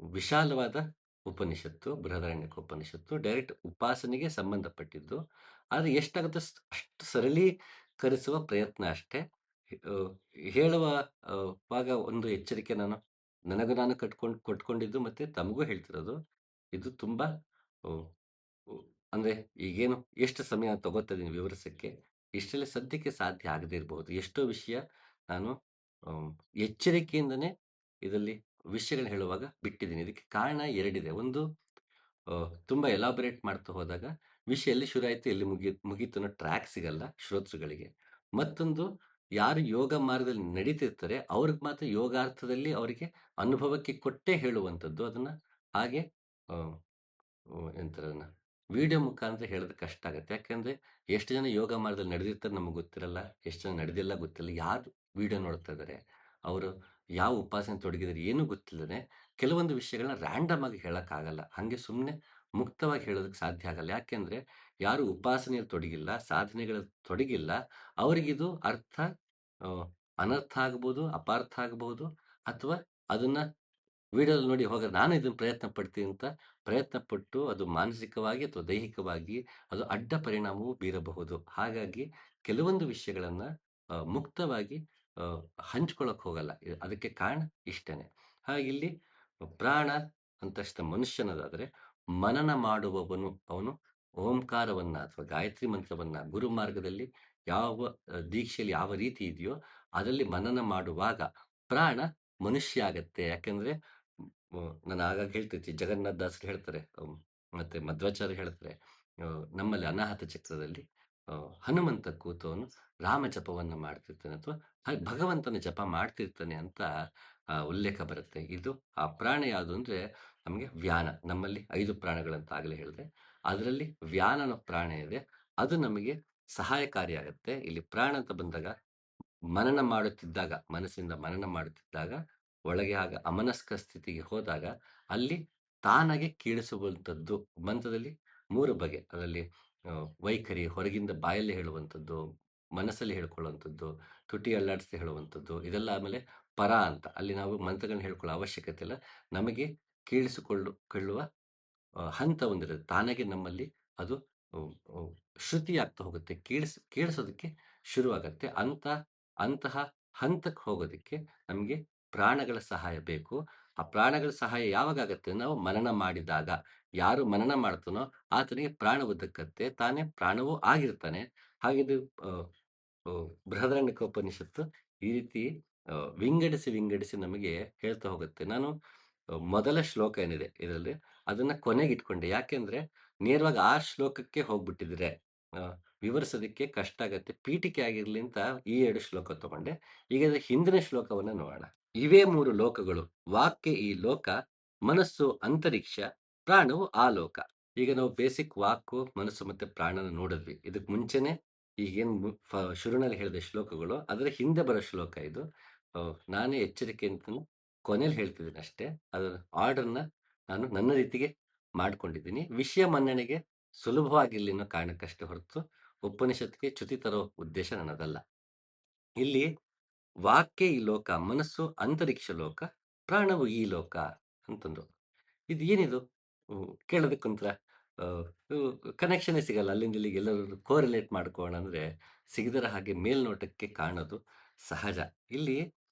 ವಿಶಾಲವಾದ ಉಪನಿಷತ್ತು, ಬೃಹದಾರಣ್ಯಕ ಉಪನಿಷತ್ತು, ಡೈರೆಕ್ಟ್ ಉಪಾಸನೆಗೆ ಸಂಬಂಧಪಟ್ಟಿದ್ದು. ಆದ್ರೆ ಎಷ್ಟಾಗುತ್ತೆ ಅಷ್ಟು ಸರಳೀಕರಿಸುವ ಪ್ರಯತ್ನ ಅಷ್ಟೇ. ಆ, ಹೇಳುವ ವಾಗ ಒಂದು ಎಚ್ಚರಿಕೆ, ನನಗೂ ನಾನು ಕೊಟ್ಕೊಂಡಿದ್ದು ಮತ್ತೆ ತಮಗೂ ಹೇಳ್ತಿರೋದು. ಇದು ತುಂಬಾ ಉ- ಉ- ಅಂದ್ರೆ ಈಗೇನು ಎಷ್ಟು ಸಮಯ ತಗೋತಾ ಇದೀನಿ ವಿವರಿಸಕ್ಕೆ, ಇಷ್ಟರಲ್ಲಿ ಸದ್ಯಕ್ಕೆ ಸಾಧ್ಯ ಆಗದೇ ಇರಬಹುದು. ಎಷ್ಟೋ ವಿಷಯ ನಾನು ಆಮ್, ಎಚ್ಚರಿಕೆಯಿಂದನೇ ಇದರಲ್ಲಿ ವಿಷಯಗಳನ್ನ ಹೇಳುವಾಗ ಬಿಟ್ಟಿದ್ದೀನಿ. ಇದಕ್ಕೆ ಕಾರಣ ಎರಡಿದೆ. ಒಂದು, ತುಂಬಾ ಎಲಾಬರೇಟ್ ಮಾಡ್ತಾ ಹೋದಾಗ ವಿಷಯ ಎಲ್ಲಿ ಶುರು ಆಯ್ತು ಎಲ್ಲಿ ಮುಗೀತು ಅನ್ನೋ ಟ್ರ್ಯಾಕ್ ಸಿಗಲ್ಲ ಶ್ರೋತೃಗಳಿಗೆ. ಮತ್ತೊಂದು, ಯಾರು ಯೋಗ ಮಾರ್ಗದಲ್ಲಿ ನಡೀತಿರ್ತಾರೆ ಅವ್ರಿಗೆ ಮಾತ್ರ ಯೋಗಾರ್ಥದಲ್ಲಿ ಅವರಿಗೆ ಅನುಭವಕ್ಕೆ ಕೊಟ್ಟೇ ಹೇಳುವಂಥದ್ದು. ಅದನ್ನ ಹಾಗೆ ಆ, ಎಂತಾರೆ ಅದನ್ನ ವಿಡಿಯೋ ಮುಖಾಂತರ ಹೇಳೋದು ಕಷ್ಟ ಆಗುತ್ತೆ. ಯಾಕಂದ್ರೆ ಎಷ್ಟು ಜನ ಯೋಗ ಮಾರ್ಗದಲ್ಲಿ ನಡೆದಿರ್ತಾರೆ ನಮಗೆ ಗೊತ್ತಿರಲ್ಲ, ಎಷ್ಟು ಜನ ನಡೆದಿಲ್ಲ ಗೊತ್ತಿಲ್ಲ. ಯಾರು ವಿಡಿಯೋ ನೋಡ್ತಾ ಇದ್ದಾರೆ, ಅವರು ಯಾವ ಉಪಾಸನೆ ತೊಡಗಿದರೆ ಏನೂ ಗೊತ್ತಿಲ್ಲದೆ ಕೆಲವೊಂದು ವಿಷಯಗಳನ್ನ ರ್ಯಾಂಡಮ್ ಆಗಿ ಹೇಳಕ್ಕಾಗಲ್ಲ. ಹಂಗೆ ಸುಮ್ಮನೆ ಮುಕ್ತವಾಗಿ ಹೇಳೋದಕ್ಕೆ ಸಾಧ್ಯ ಆಗಲ್ಲ. ಯಾಕೆಂದ್ರೆ ಯಾರು ಉಪಾಸನೆಯಲ್ಲಿ ತೊಡಗಿಲ್ಲ, ಸಾಧನೆಗಳ ತೊಡಗಿಲ್ಲ, ಅವರಿಗಿದು ಅರ್ಥ ಆ, ಅನರ್ಥ ಆಗ್ಬೋದು, ಅಪಾರ್ಥ ಆಗ್ಬೋದು, ಅಥವಾ ಅದನ್ನ ವಿಡಿಯೋದಲ್ಲಿ ನೋಡಿ ಹೋಗ ನಾನು ಇದನ್ನ ಪ್ರಯತ್ನ ಪಡ್ತೀನಿ ಅಂತ ಪ್ರಯತ್ನ ಪಟ್ಟು ಅದು ಮಾನಸಿಕವಾಗಿ ಅಥವಾ ದೈಹಿಕವಾಗಿ ಅದು ಅಡ್ಡ ಪರಿಣಾಮವೂ ಬೀರಬಹುದು. ಹಾಗಾಗಿ ಕೆಲವೊಂದು ವಿಷಯಗಳನ್ನ ಮುಕ್ತವಾಗಿ ಅ, ಹಂಚ್ಕೊಳ್ಳೋಕೆ ಹೋಗಲ್ಲ. ಅದಕ್ಕೆ ಕಾರಣ ಇಷ್ಟೇನೆ. ಹಾಗಿಲ್ಲಿ ಪ್ರಾಣ ಅಂದ ತಕ್ಷಣ ಮನುಷ್ಯನದಾದ್ರೆ ಮನನ ಮಾಡುವವನು ಅವನು ಓಂಕಾರವನ್ನ ಅಥವಾ ಗಾಯತ್ರಿ ಮಂತ್ರವನ್ನ ಗುರು ಮಾರ್ಗದಲ್ಲಿ ಯಾವ ದೀಕ್ಷೆಯಲ್ಲಿ ಯಾವ ರೀತಿ ಇದೆಯೋ ಅದರಲ್ಲಿ ಮನನ ಮಾಡುವಾಗ ಪ್ರಾಣ ಮನುಷ್ಯ ಆಗತ್ತೆ. ಯಾಕಂದ್ರೆ ನಾನು ಆಗಾಗ ಹೇಳ್ತಿರ್ತೀನಿ, ಜಗನ್ನಾಥ ದಾಸರು ಹೇಳ್ತಾರೆ, ಮತ್ತೆ ಮಧ್ವಾಚಾರ್ಯ ಹೇಳ್ತಾರೆ, ನಮ್ಮಲ್ಲಿ ಅನಾಹತ ಚಕ್ರದಲ್ಲಿ ಹನುಮಂತ ಕೂತವನು ರಾಮ ಜಪವನ್ನ ಮಾಡ್ತಿರ್ತಾನೆ ಅಥವಾ ಭಗವಂತನ ಜಪ ಮಾಡ್ತಿರ್ತಾನೆ ಅಂತ ಉಲ್ಲೇಖ ಬರುತ್ತೆ. ಇದು ಆ ಪ್ರಾಣ ಯಾವುದು ಅಂದ್ರೆ ನಮಗೆ ವ್ಯಾನ. ನಮ್ಮಲ್ಲಿ 5 ಪ್ರಾಣಗಳಂತ ಆಗಲೇ ಹೇಳಿದೆ. ಅದರಲ್ಲಿ ವ್ಯಾನನ ಪ್ರಾಣ ಇದೆ. ಅದು ನಮಗೆ ಸಹಾಯಕಾರಿಯಾಗತ್ತೆ. ಇಲ್ಲಿ ಪ್ರಾಣ ಅಂತ ಬಂದಾಗ ಮನನ ಮಾಡುತ್ತಿದ್ದಾಗ, ಮನಸ್ಸಿಂದ ಮನನ ಮಾಡುತ್ತಿದ್ದಾಗ ಒಳಗೆ ಆಗ ಅಮನಸ್ಕ ಸ್ಥಿತಿಗೆ ಹೋದಾಗ ಅಲ್ಲಿ ತಾನಾಗೆ ಕೇಳಿಸುವಂಥದ್ದು. ಮಂತ್ರದಲ್ಲಿ 3 ಬಗೆ. ಅದರಲ್ಲಿ ವೈಖರಿ, ಹೊರಗಿಂದ ಬಾಯಲ್ಲಿ ಹೇಳುವಂಥದ್ದು, ಮನಸ್ಸಲ್ಲಿ ಹೇಳ್ಕೊಳ್ಳುವಂಥದ್ದು, ತುಟಿ ಅಲ್ಲಾಡಿಸಿ ಹೇಳುವಂಥದ್ದು, ಇದೆಲ್ಲ ಆಮೇಲೆ ಪರ ಅಂತ. ಅಲ್ಲಿ ನಾವು ಮಂತ್ರಗಳನ್ನ ಹೇಳ್ಕೊಳ್ಳೋ ಅವಶ್ಯಕತೆ ಇಲ್ಲ. ನಮಗೆ ಕೊಳ್ಳುವ ಹಂತ ಒಂದಿರುತ್ತೆ. ತಾನಾಗೆ ನಮ್ಮಲ್ಲಿ ಅದು ಅಹ್, ಅಹ್, ಶ್ರುತಿಯಾಗ್ತಾ ಹೋಗುತ್ತೆ. ಕೇಳಿಸೋದಕ್ಕೆ ಶುರುವಾಗತ್ತೆ. ಅಂತಹ ಹಂತಕ್ಕೆ ಹೋಗೋದಕ್ಕೆ ನಮಗೆ ಪ್ರಾಣಗಳ ಸಹಾಯ ಬೇಕು. ಆ ಪ್ರಾಣಗಳ ಸಹಾಯ ಯಾವಾಗ ಆಗತ್ತೆ? ನಾವು ಮನನ ಮಾಡಿದಾಗ. ಯಾರು ಮನನ ಮಾಡ್ತಾನೋ ಆತನಿಗೆ ಪ್ರಾಣ ಒದಗತ್ತೆ. ತಾನೇ ಪ್ರಾಣವೂ ಆಗಿರ್ತಾನೆ. ಹಾಗಿದು ಅಹ್, ಅಹ್, ಬೃಹದಾರಣ್ಯಕೋಪನಿಷತ್ತು ಈ ರೀತಿ ವಿಂಗಡಿಸಿ ನಮಗೆ ಹೇಳ್ತಾ ಹೋಗುತ್ತೆ. ನಾನು ಮೊದಲ ಶ್ಲೋಕ ಏನಿದೆ ಇದರಲ್ಲಿ ಅದನ್ನ ಕೊನೆಗಿಟ್ಕೊಂಡೆ. ಯಾಕೆಂದ್ರೆ ನೇರವಾಗಿ ಆ ಶ್ಲೋಕಕ್ಕೆ ಹೋಗ್ಬಿಟ್ಟಿದ್ರೆ ವಿವರಿಸೋದಕ್ಕೆ ಕಷ್ಟ ಆಗತ್ತೆ. ಪೀಠಿಕೆ ಆಗಿರ್ಲಿ ಅಂತ ಈ 2 ಶ್ಲೋಕ ತಗೊಂಡೆ. ಈಗ ಇದ್ರ ಹಿಂದಿನ ಶ್ಲೋಕವನ್ನ ನೋಡೋಣ. ಇವೇ 3 ಲೋಕಗಳು. ವಾಕ್ಯ ಈ ಲೋಕ, ಮನಸ್ಸು ಅಂತರಿಕ್ಷ, ಪ್ರಾಣವು ಆ ಲೋಕ. ಈಗ ನಾವು ಬೇಸಿಕ್ ವಾಕು, ಮನಸ್ಸು ಮತ್ತೆ ಪ್ರಾಣನ ನೋಡಿದ್ವಿ. ಇದಕ್ ಮುಂಚೆನೆ ಈಗೇನ್ ಶುರುನಲ್ಲಿ ಹೇಳಿದ ಶ್ಲೋಕಗಳು ಅದರ ಹಿಂದೆ ಬರೋ ಶ್ಲೋಕ ಇದು. ನಾನೇ ಎಚ್ಚರಿಕೆ ಅಂತ ಕೊನೆಯಲ್ಲಿ ಹೇಳ್ತಿದ್ದೀನಿ ಅಷ್ಟೇ. ಅದರ ಆರ್ಡರ್‌ನ ನಾನು ನನ್ನ ರೀತಿಗೆ ಮಾಡ್ಕೊಂಡಿದ್ದೀನಿ. ವಿಷಯ ಮನ್ನಣೆಗೆ ಸುಲಭವಾಗಿರ್ಲಿ ಅನ್ನೋ ಕಾರಣಕ್ಕಷ್ಟೇ ಹೊರತು ಉಪನಿಷತ್‌ಗೆ ಚ್ಯುತಿ ತರೋ ಉದ್ದೇಶ ನನ್ನದಲ್ಲ. ಇಲ್ಲಿ ವಾಕ್ಯ ಈ ಲೋಕ, ಮನಸ್ಸು ಅಂತರಿಕ್ಷ ಲೋಕ, ಪ್ರಾಣವು ಈ ಲೋಕ ಅಂತಂದ್ರು. ಇದು ಏನಿದು? ಕೇಳೋದಕ್ಕೊಂಥರ ಕನೆಕ್ಷನ್ನೇ ಸಿಗಲ್ಲ. ಅಲ್ಲಿಂದ ಇಲ್ಲಿಗೆ ಎಲ್ಲರೂ ಕೋರಿಲೇಟ್ ಮಾಡ್ಕೋಣ ಅಂದ್ರೆ ಸಿಗದಿರೋ ಹಾಗೆ ಮೇಲ್ನೋಟಕ್ಕೆ ಕಾಣೋದು ಸಹಜ. ಇಲ್ಲಿ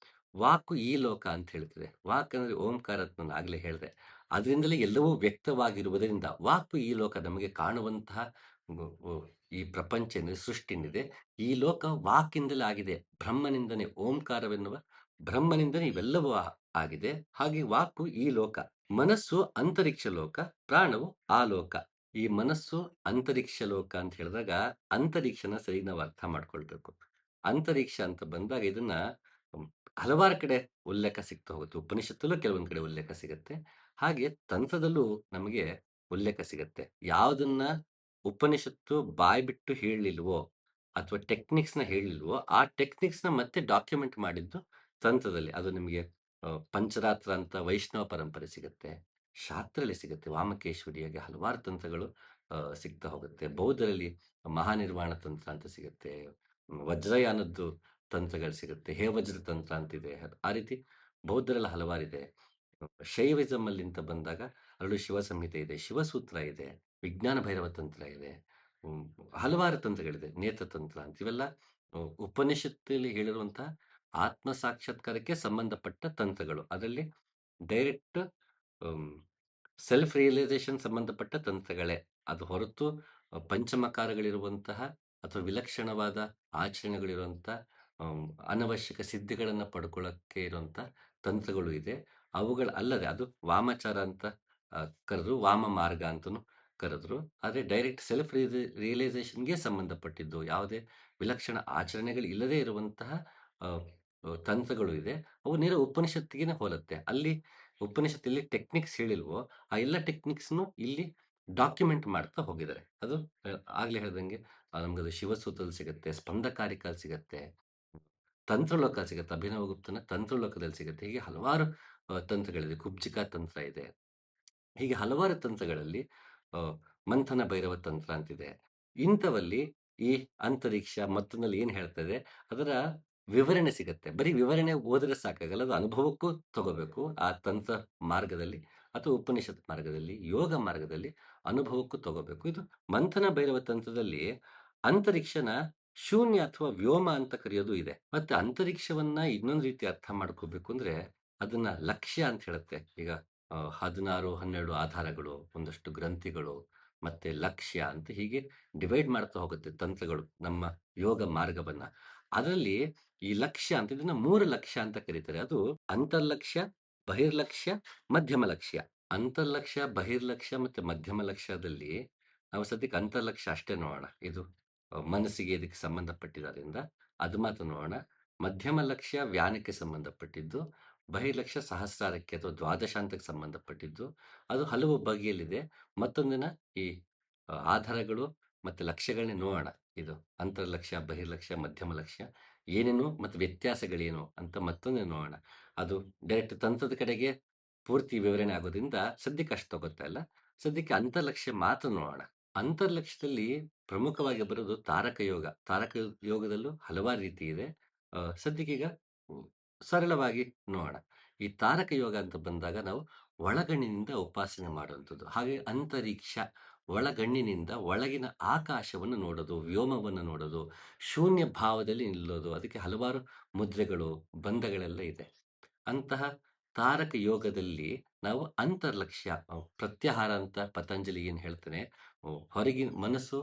ವಾಕು ಈ ಲೋಕ ಅಂತ ಹೇಳ್ತಿದೆ. ವಾಕ್ ಅಂದ್ರೆ ಓಂಕಾರ ಅಂತ ನಾನು ಆಗ್ಲೇ ಹೇಳಿದೆ. ಅದರಿಂದಲೇ ಎಲ್ಲವೂ ವ್ಯಕ್ತವಾಗಿರುವುದರಿಂದ ವಾಕು ಈ ಲೋಕ ನಮಗೆ ಕಾಣುವಂತಹ ಗು ಗು ಈ ಪ್ರಪಂಚ ಏನಿದೆ, ಸೃಷ್ಟಿ ಏನಿದೆ, ಈ ಲೋಕ ವಾಕಿಂದಲೇ ಆಗಿದೆ. ಬ್ರಹ್ಮನಿಂದನೇ ಓಂಕಾರವೆನ್ನುವ ಬ್ರಹ್ಮನಿಂದನೇ ಇವೆಲ್ಲವೂ ಆಗಿದೆ. ಹಾಗೆ ವಾಕು ಈ ಲೋಕ. ಮನಸ್ಸು ಅಂತರಿಕ್ಷ ಲೋಕ, ಪ್ರಾಣವು ಆ ಲೋಕ. ಈ ಮನಸ್ಸು ಅಂತರಿಕ್ಷ ಲೋಕ ಅಂತ ಹೇಳಿದಾಗ ಅಂತರಿಕ್ಷನ ಸರಿ ನಾವು ಅರ್ಥ ಮಾಡ್ಕೊಳ್ಬೇಕು. ಅಂತರಿಕ್ಷ ಅಂತ ಬಂದಾಗ ಇದನ್ನ ಹ್ಮ್, ಹಲವಾರು ಕಡೆ ಉಲ್ಲೇಖ ಸಿಗ್ತಾ ಹೋಗುತ್ತೆ. ಉಪನಿಷತ್ತಲ್ಲೂ ಕೆಲವೊಂದ್ ಕಡೆ ಉಲ್ಲೇಖ ಸಿಗತ್ತೆ. ಹಾಗೆ ತಂತ್ರದಲ್ಲೂ ನಮಗೆ ಉಲ್ಲೇಖ ಸಿಗತ್ತೆ. ಯಾವುದನ್ನ ಉಪನಿಷತ್ತು ಬಾಯ್ಬಿಟ್ಟು ಹೇಳಿಲ್ವೋ ಅಥವಾ ಟೆಕ್ನಿಕ್ಸ್‌ನ ಹೇಳಿಲ್ವೋ, ಆ ಟೆಕ್ನಿಕ್ಸ್‌ನ ಮತ್ತೆ ಡಾಕ್ಯುಮೆಂಟ್ ಮಾಡಿದ್ದು ತಂತ್ರದಲ್ಲಿ. ಅದು ನಿಮಗೆ ಪಂಚರಾತ್ರ ಅಂತ ವೈಷ್ಣವ ಪರಂಪರೆ ಸಿಗತ್ತೆ. ಶಾಸ್ತ್ರದಲ್ಲಿ ಸಿಗತ್ತೆ. ವಾಮಕೇಶ್ವರಿ ಹಾಗೆ ಹಲವಾರು ತಂತ್ರಗಳು ಸಿಗ್ತಾ ಹೋಗುತ್ತೆ. ಬೌದ್ಧರಲ್ಲಿ ಮಹಾನಿರ್ವಾಣ ತಂತ್ರ ಅಂತ ಸಿಗತ್ತೆ. ವಜ್ರಯಾನದ್ದು ತಂತ್ರಗಳು ಸಿಗುತ್ತೆ. ಹೇವಜ್ರ ತಂತ್ರ ಅಂತಿದೆ. ಆ ರೀತಿ ಬೌದ್ಧರಲ್ಲಿ ಹಲವಾರಿದೆ. ಶೈವಿಸಂ ಅಲ್ಲಿ ಅಂತ ಬಂದಾಗ ಅಲ್ಲೂ ಶಿವ ಸಂಹಿತೆ ಇದೆ, ಶಿವಸೂತ್ರ ಇದೆ, ವಿಜ್ಞಾನ ಭೈರವ ತಂತ್ರ ಇದೆ. ಹ್ಮ್, ಹಲವಾರು ತಂತ್ರಗಳಿದೆ. ನೇತ್ರತಂತ್ರ ಅಂತ ಇವೆಲ್ಲ ಉಪನಿಷತ್ತಲ್ಲಿ ಹೇಳಿರುವಂತಹ ಆತ್ಮ ಸಾಕ್ಷಾತ್ಕಾರಕ್ಕೆ ಸಂಬಂಧಪಟ್ಟ ತಂತ್ರಗಳು. ಅದರಲ್ಲಿ ಡೈರೆಕ್ಟ್ ಸೆಲ್ಫ್ ರಿಯಲೈಸೇಷನ್ ಸಂಬಂಧಪಟ್ಟ ತಂತ್ರಗಳೇ. ಅದು ಹೊರತು ಪಂಚಮಕಾರಗಳಿರುವಂತಹ ಅಥವಾ ವಿಲಕ್ಷಣವಾದ ಆಚರಣೆಗಳಿರುವಂಥ ಅನವಶ್ಯಕ ಸಿದ್ಧಿಗಳನ್ನ ಪಡ್ಕೊಳ್ಳಕ್ಕೆ ಇರುವಂಥ ತಂತ್ರಗಳು ಇದೆ. ಅಲ್ಲದೆ ಅದು ವಾಮಾಚಾರ ಅಂತ ಕರೆದ್ರು, ವಾಮ ಮಾರ್ಗ ಅಂತನೂ ಕರೆದ್ರು. ಆದರೆ ಡೈರೆಕ್ಟ್ ಸೆಲ್ಫ್ ರಿಯಲೈಸೇಷನ್‌ಗೆ ಸಂಬಂಧಪಟ್ಟಿದ್ದು ಯಾವುದೇ ವಿಲಕ್ಷಣ ಆಚರಣೆಗಳು ಇಲ್ಲದೇ ಇರುವಂತಹ ಅ, ತಂತ್ರಗಳು ಇದೆ. ಅವು ನೇರ ಉಪನಿಷತ್ತಿಗೆನೆ ಹೋಲುತ್ತೆ. ಅಲ್ಲಿ ಉಪನಿಷತ್ತಲ್ಲಿ ಟೆಕ್ನಿಕ್ಸ್ ಹೇಳಿಲ್ವೋ, ಆ ಎಲ್ಲ ಟೆಕ್ನಿಕ್ಸ್‌ನು ಇಲ್ಲಿ ಡಾಕ್ಯುಮೆಂಟ್ ಮಾಡ್ತಾ ಹೋಗಿದ್ದಾರೆ. ಅದು ಆಗ್ಲೇ ಹೇಳ್ದಂಗೆ ನಮ್ಗದು ಶಿವಸೂತ್ರದಲ್ಲಿ ಸಿಗತ್ತೆ, ಸ್ಪಂದಕಾರಿಕಲ್ಲಿ ಸಿಗತ್ತೆ, ತಂತ್ರಲೋಕ ಸಿಗತ್ತೆ. ಅಭಿನವಗುಪ್ತನ ತಂತ್ರಲೋಕದಲ್ಲಿ ಸಿಗತ್ತೆ. ಹೀಗೆ ಹಲವಾರು ತಂತ್ರಗಳಿದೆ. ಕುಬ್ಜಿಕಾ ತಂತ್ರ ಇದೆ. ಹೀಗೆ ಹಲವಾರು ತಂತ್ರಗಳಲ್ಲಿ ಅ, ಮಂಥನ ಭೈರವ ತಂತ್ರ ಅಂತಿದೆ. ಇಂಥವಲ್ಲಿ ಈ ಅಂತರಿಕ್ಷ ಮತ್ತೊಂದಲ್ಲಿ ಏನ್ ಹೇಳ್ತದೆ ಅದರ ವಿವರಣೆ ಸಿಗತ್ತೆ. ಬರೀ ವಿವರಣೆ ಓದಿದ್ರೆ ಸಾಕಾಗಲ್ಲ. ಅದು ಅನುಭವಕ್ಕೂ ತಗೋಬೇಕು. ಆ ತಂತ್ರ ಮಾರ್ಗದಲ್ಲಿ ಅಥವಾ ಉಪನಿಷತ್ ಮಾರ್ಗದಲ್ಲಿ, ಯೋಗ ಮಾರ್ಗದಲ್ಲಿ ಅನುಭವಕ್ಕೂ ತಗೋಬೇಕು. ಇದು ಮಂಥನ ಭೈರವ ತಂತ್ರದಲ್ಲಿ ಅಂತರಿಕ್ಷನ ಶೂನ್ಯ ಅಥವಾ ವ್ಯೋಮ ಅಂತ ಕರೆಯೋದು ಇದೆ. ಮತ್ತೆ ಅಂತರಿಕ್ಷವನ್ನ ಇನ್ನೊಂದು ರೀತಿ ಅರ್ಥ ಮಾಡ್ಕೋಬೇಕು ಅಂದ್ರೆ, ಅದನ್ನ ಲಕ್ಷ್ಯ ಅಂತ ಹೇಳುತ್ತೆ. ಈಗ 16, 12 ಆಧಾರಗಳು, ಒಂದಷ್ಟು ಗ್ರಂಥಿಗಳು, ಮತ್ತೆ ಲಕ್ಷ್ಯ ಅಂತ ಹೀಗೆ ಡಿವೈಡ್ ಮಾಡ್ತಾ ಹೋಗುತ್ತೆ ತಂತ್ರಗಳು ನಮ್ಮ ಯೋಗ ಮಾರ್ಗವನ್ನ. ಅದರಲ್ಲಿ ಈ ಲಕ್ಷ್ಯ ಅಂತ ಇದನ್ನ 3 ಲಕ್ಷ್ಯ ಅಂತ ಕರೀತಾರೆ. ಅದು ಅಂತರ್ಲಕ್ಷ್ಯ, ಬಹಿರ್ಲಕ್ಷ್ಯ, ಮಧ್ಯಮ ಲಕ್ಷ್ಯ. ಅಂತರ್ಲಕ್ಷ್ಯ, ಬಹಿರ್ಲಕ್ಷ್ಯ ಮತ್ತೆ ಮಧ್ಯಮ ಲಕ್ಷ್ಯದಲ್ಲಿ ನಾವು ಸದ್ಯಕ್ಕೆ ಅಂತರ್ಲಕ್ಷ್ಯ ಅಷ್ಟೇ ನೋಡೋಣ. ಇದು ಮನಸ್ಸಿಗೆ ಇದಕ್ಕೆ ಸಂಬಂಧಪಟ್ಟಿದ್ದರಿಂದ ಅದು ಮಾತ್ರ ನೋಡೋಣ. ಮಧ್ಯಮ ಲಕ್ಷ್ಯ ವ್ಯಾನಕ್ಕೆ ಸಂಬಂಧಪಟ್ಟಿದ್ದು, ಬಹಿರ್ಲಕ್ಷ್ಯ ಸಹಸ್ರಾರಕ್ಕೆ ಅಥವಾ ದ್ವಾದಶಾಂತಕ್ಕೆ ಸಂಬಂಧಪಟ್ಟಿದ್ದು. ಅದು ಹಲವು ಬಗೆಯಲ್ಲಿದೆ. ಮತ್ತೊಂದಿನ ಈ ಆಧಾರಗಳು ಮತ್ತೆ ಲಕ್ಷ್ಯಗಳನ್ನೇ ನೋಡೋಣ. ಇದು ಅಂತರ್ಲಕ್ಷ್ಯ, ಬಹಿರ್ಲಕ್ಷ್ಯ, ಮಧ್ಯಮ ಲಕ್ಷ್ಯ ಏನೇನು ಮತ್ತು ವ್ಯತ್ಯಾಸಗಳೇನು ಅಂತ ಮತ್ತೊಂದು ನೋಡೋಣ. ಅದು ಡೈರೆಕ್ಟ್ ತಂತ್ರದ ಕಡೆಗೆ ಪೂರ್ತಿ ವಿವರಣೆ ಆಗೋದ್ರಿಂದ ಸದ್ಯಕ್ಕೆ ಅಷ್ಟು ತಗೋತಾ ಇಲ್ಲ. ಸದ್ಯಕ್ಕೆ ಅಂತರ್ಲಕ್ಷ್ಯ ಮಾತ್ರ ನೋಡೋಣ. ಅಂತರ್ಲಕ್ಷ್ಯದಲ್ಲಿ ಪ್ರಮುಖವಾಗಿ ಬರೋದು ತಾರಕ ಯೋಗ. ತಾರಕ ಯೋಗದಲ್ಲೂ ಹಲವಾರು ರೀತಿ ಇದೆ. ಸದ್ಯಕ್ಕೀಗ ಹ್ಮ್, ಸರಳವಾಗಿ ನೋಡೋಣ. ಈ ತಾರಕ ಯೋಗ ಅಂತ ಬಂದಾಗ ನಾವು ಒಳಗಣ್ಣಿನಿಂದ ಉಪಾಸನೆ ಮಾಡುವಂಥದ್ದು. ಹಾಗೆ ಅಂತರಿಕ್ಷ ಒಳಗಣ್ಣಿನಿಂದ ಒಳಗಿನ ಆಕಾಶವನ್ನು ನೋಡೋದು, ವ್ಯೋಮವನ್ನು ನೋಡೋದು, ಶೂನ್ಯ ಭಾವದಲ್ಲಿ ನಿಲ್ಲೋದು. ಅದಕ್ಕೆ ಹಲವಾರು ಮುದ್ರೆಗಳು, ಬಂಧಗಳೆಲ್ಲ ಇದೆ. ಅಂತಹ ತಾರಕ ಯೋಗದಲ್ಲಿ ನಾವು ಅಂತರ್ಲಕ್ಷ್ಯ ಪ್ರತ್ಯಾಹಾರ ಅಂತ ಪತಂಜಲಿ ಏನ್ ಹೇಳ್ತಾನೆ, ಹೊರಗಿನ ಮನಸ್ಸು,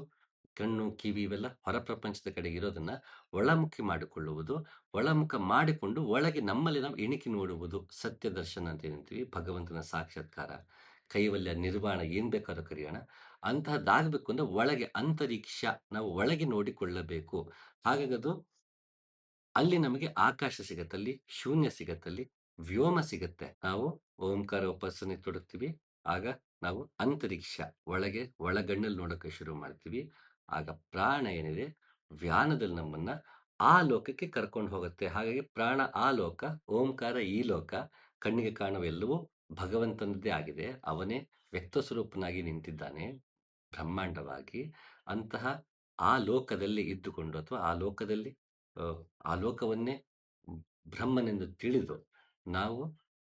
ಕಣ್ಣು, ಕಿವಿ ಇವೆಲ್ಲ ಹೊರ ಪ್ರಪಂಚದ ಕಡೆಗೆ ಇರೋದನ್ನ ಒಳಮುಖಿ ಮಾಡಿಕೊಳ್ಳುವುದು. ಒಳಮುಖ ಮಾಡಿಕೊಂಡು ಒಳಗೆ ನಮ್ಮಲ್ಲಿ ನಾವು ಇಣಿಕಿ ನೋಡುವುದು. ಸತ್ಯ ದರ್ಶನ ಅಂತ ಏನಂತೀವಿ, ಭಗವಂತನ ಸಾಕ್ಷಾತ್ಕಾರ, ಕೈವಲ್ಯ, ನಿರ್ವಾಣ ಏನ್ ಬೇಕಾದ್ರೂ ಕರೆಯೋಣ. ಅಂತಹದ್ದಾಗಬೇಕು ಅಂದ್ರೆ ಒಳಗೆ ಅಂತರಿಕ್ಷ ನಾವು ಒಳಗೆ ನೋಡಿಕೊಳ್ಳಬೇಕು. ಹಾಗಾಗದು ಅಲ್ಲಿ ನಮಗೆ ಆಕಾಶ ಸಿಗತ್ತೆ, ಅಲ್ಲಿ ಶೂನ್ಯ ಸಿಗತ್ತೆ, ಅಲ್ಲಿ ವ್ಯೋಮ ಸಿಗತ್ತೆ. ನಾವು ಓಂಕಾರ ಉಪಾಸನೆ ತೊಡಗ್ತೀವಿ. ಆಗ ನಾವು ಅಂತರಿಕ್ಷ ಒಳಗೆ ಒಳಗಣ್ಣಲ್ಲಿ ನೋಡೋಕೆ ಶುರು ಮಾಡ್ತೀವಿ. ಆಗ ಪ್ರಾಣ ಏನಿದೆ ವ್ಯಾನದಲ್ಲಿ ನಮ್ಮನ್ನ ಆ ಲೋಕಕ್ಕೆ ಕರ್ಕೊಂಡು ಹೋಗುತ್ತೆ. ಹಾಗಾಗಿ ಪ್ರಾಣ ಆ ಲೋಕ, ಓಂಕಾರ ಈ ಲೋಕ, ಕಣ್ಣಿಗೆ ಕಾಣುವ ಭಗವಂತನದ್ದೇ ಆಗಿದೆ. ಅವನೇ ವ್ಯಕ್ತ ಸ್ವರೂಪನಾಗಿ ನಿಂತಿದ್ದಾನೆ ಬ್ರಹ್ಮಾಂಡವಾಗಿ. ಅಂತಹ ಆ ಲೋಕದಲ್ಲಿ ಇದ್ದುಕೊಂಡು ಅಥವಾ ಆ ಲೋಕದಲ್ಲಿ ಆ ಲೋಕವನ್ನೇ ಬ್ರಹ್ಮನೆಂದು ತಿಳಿದು ನಾವು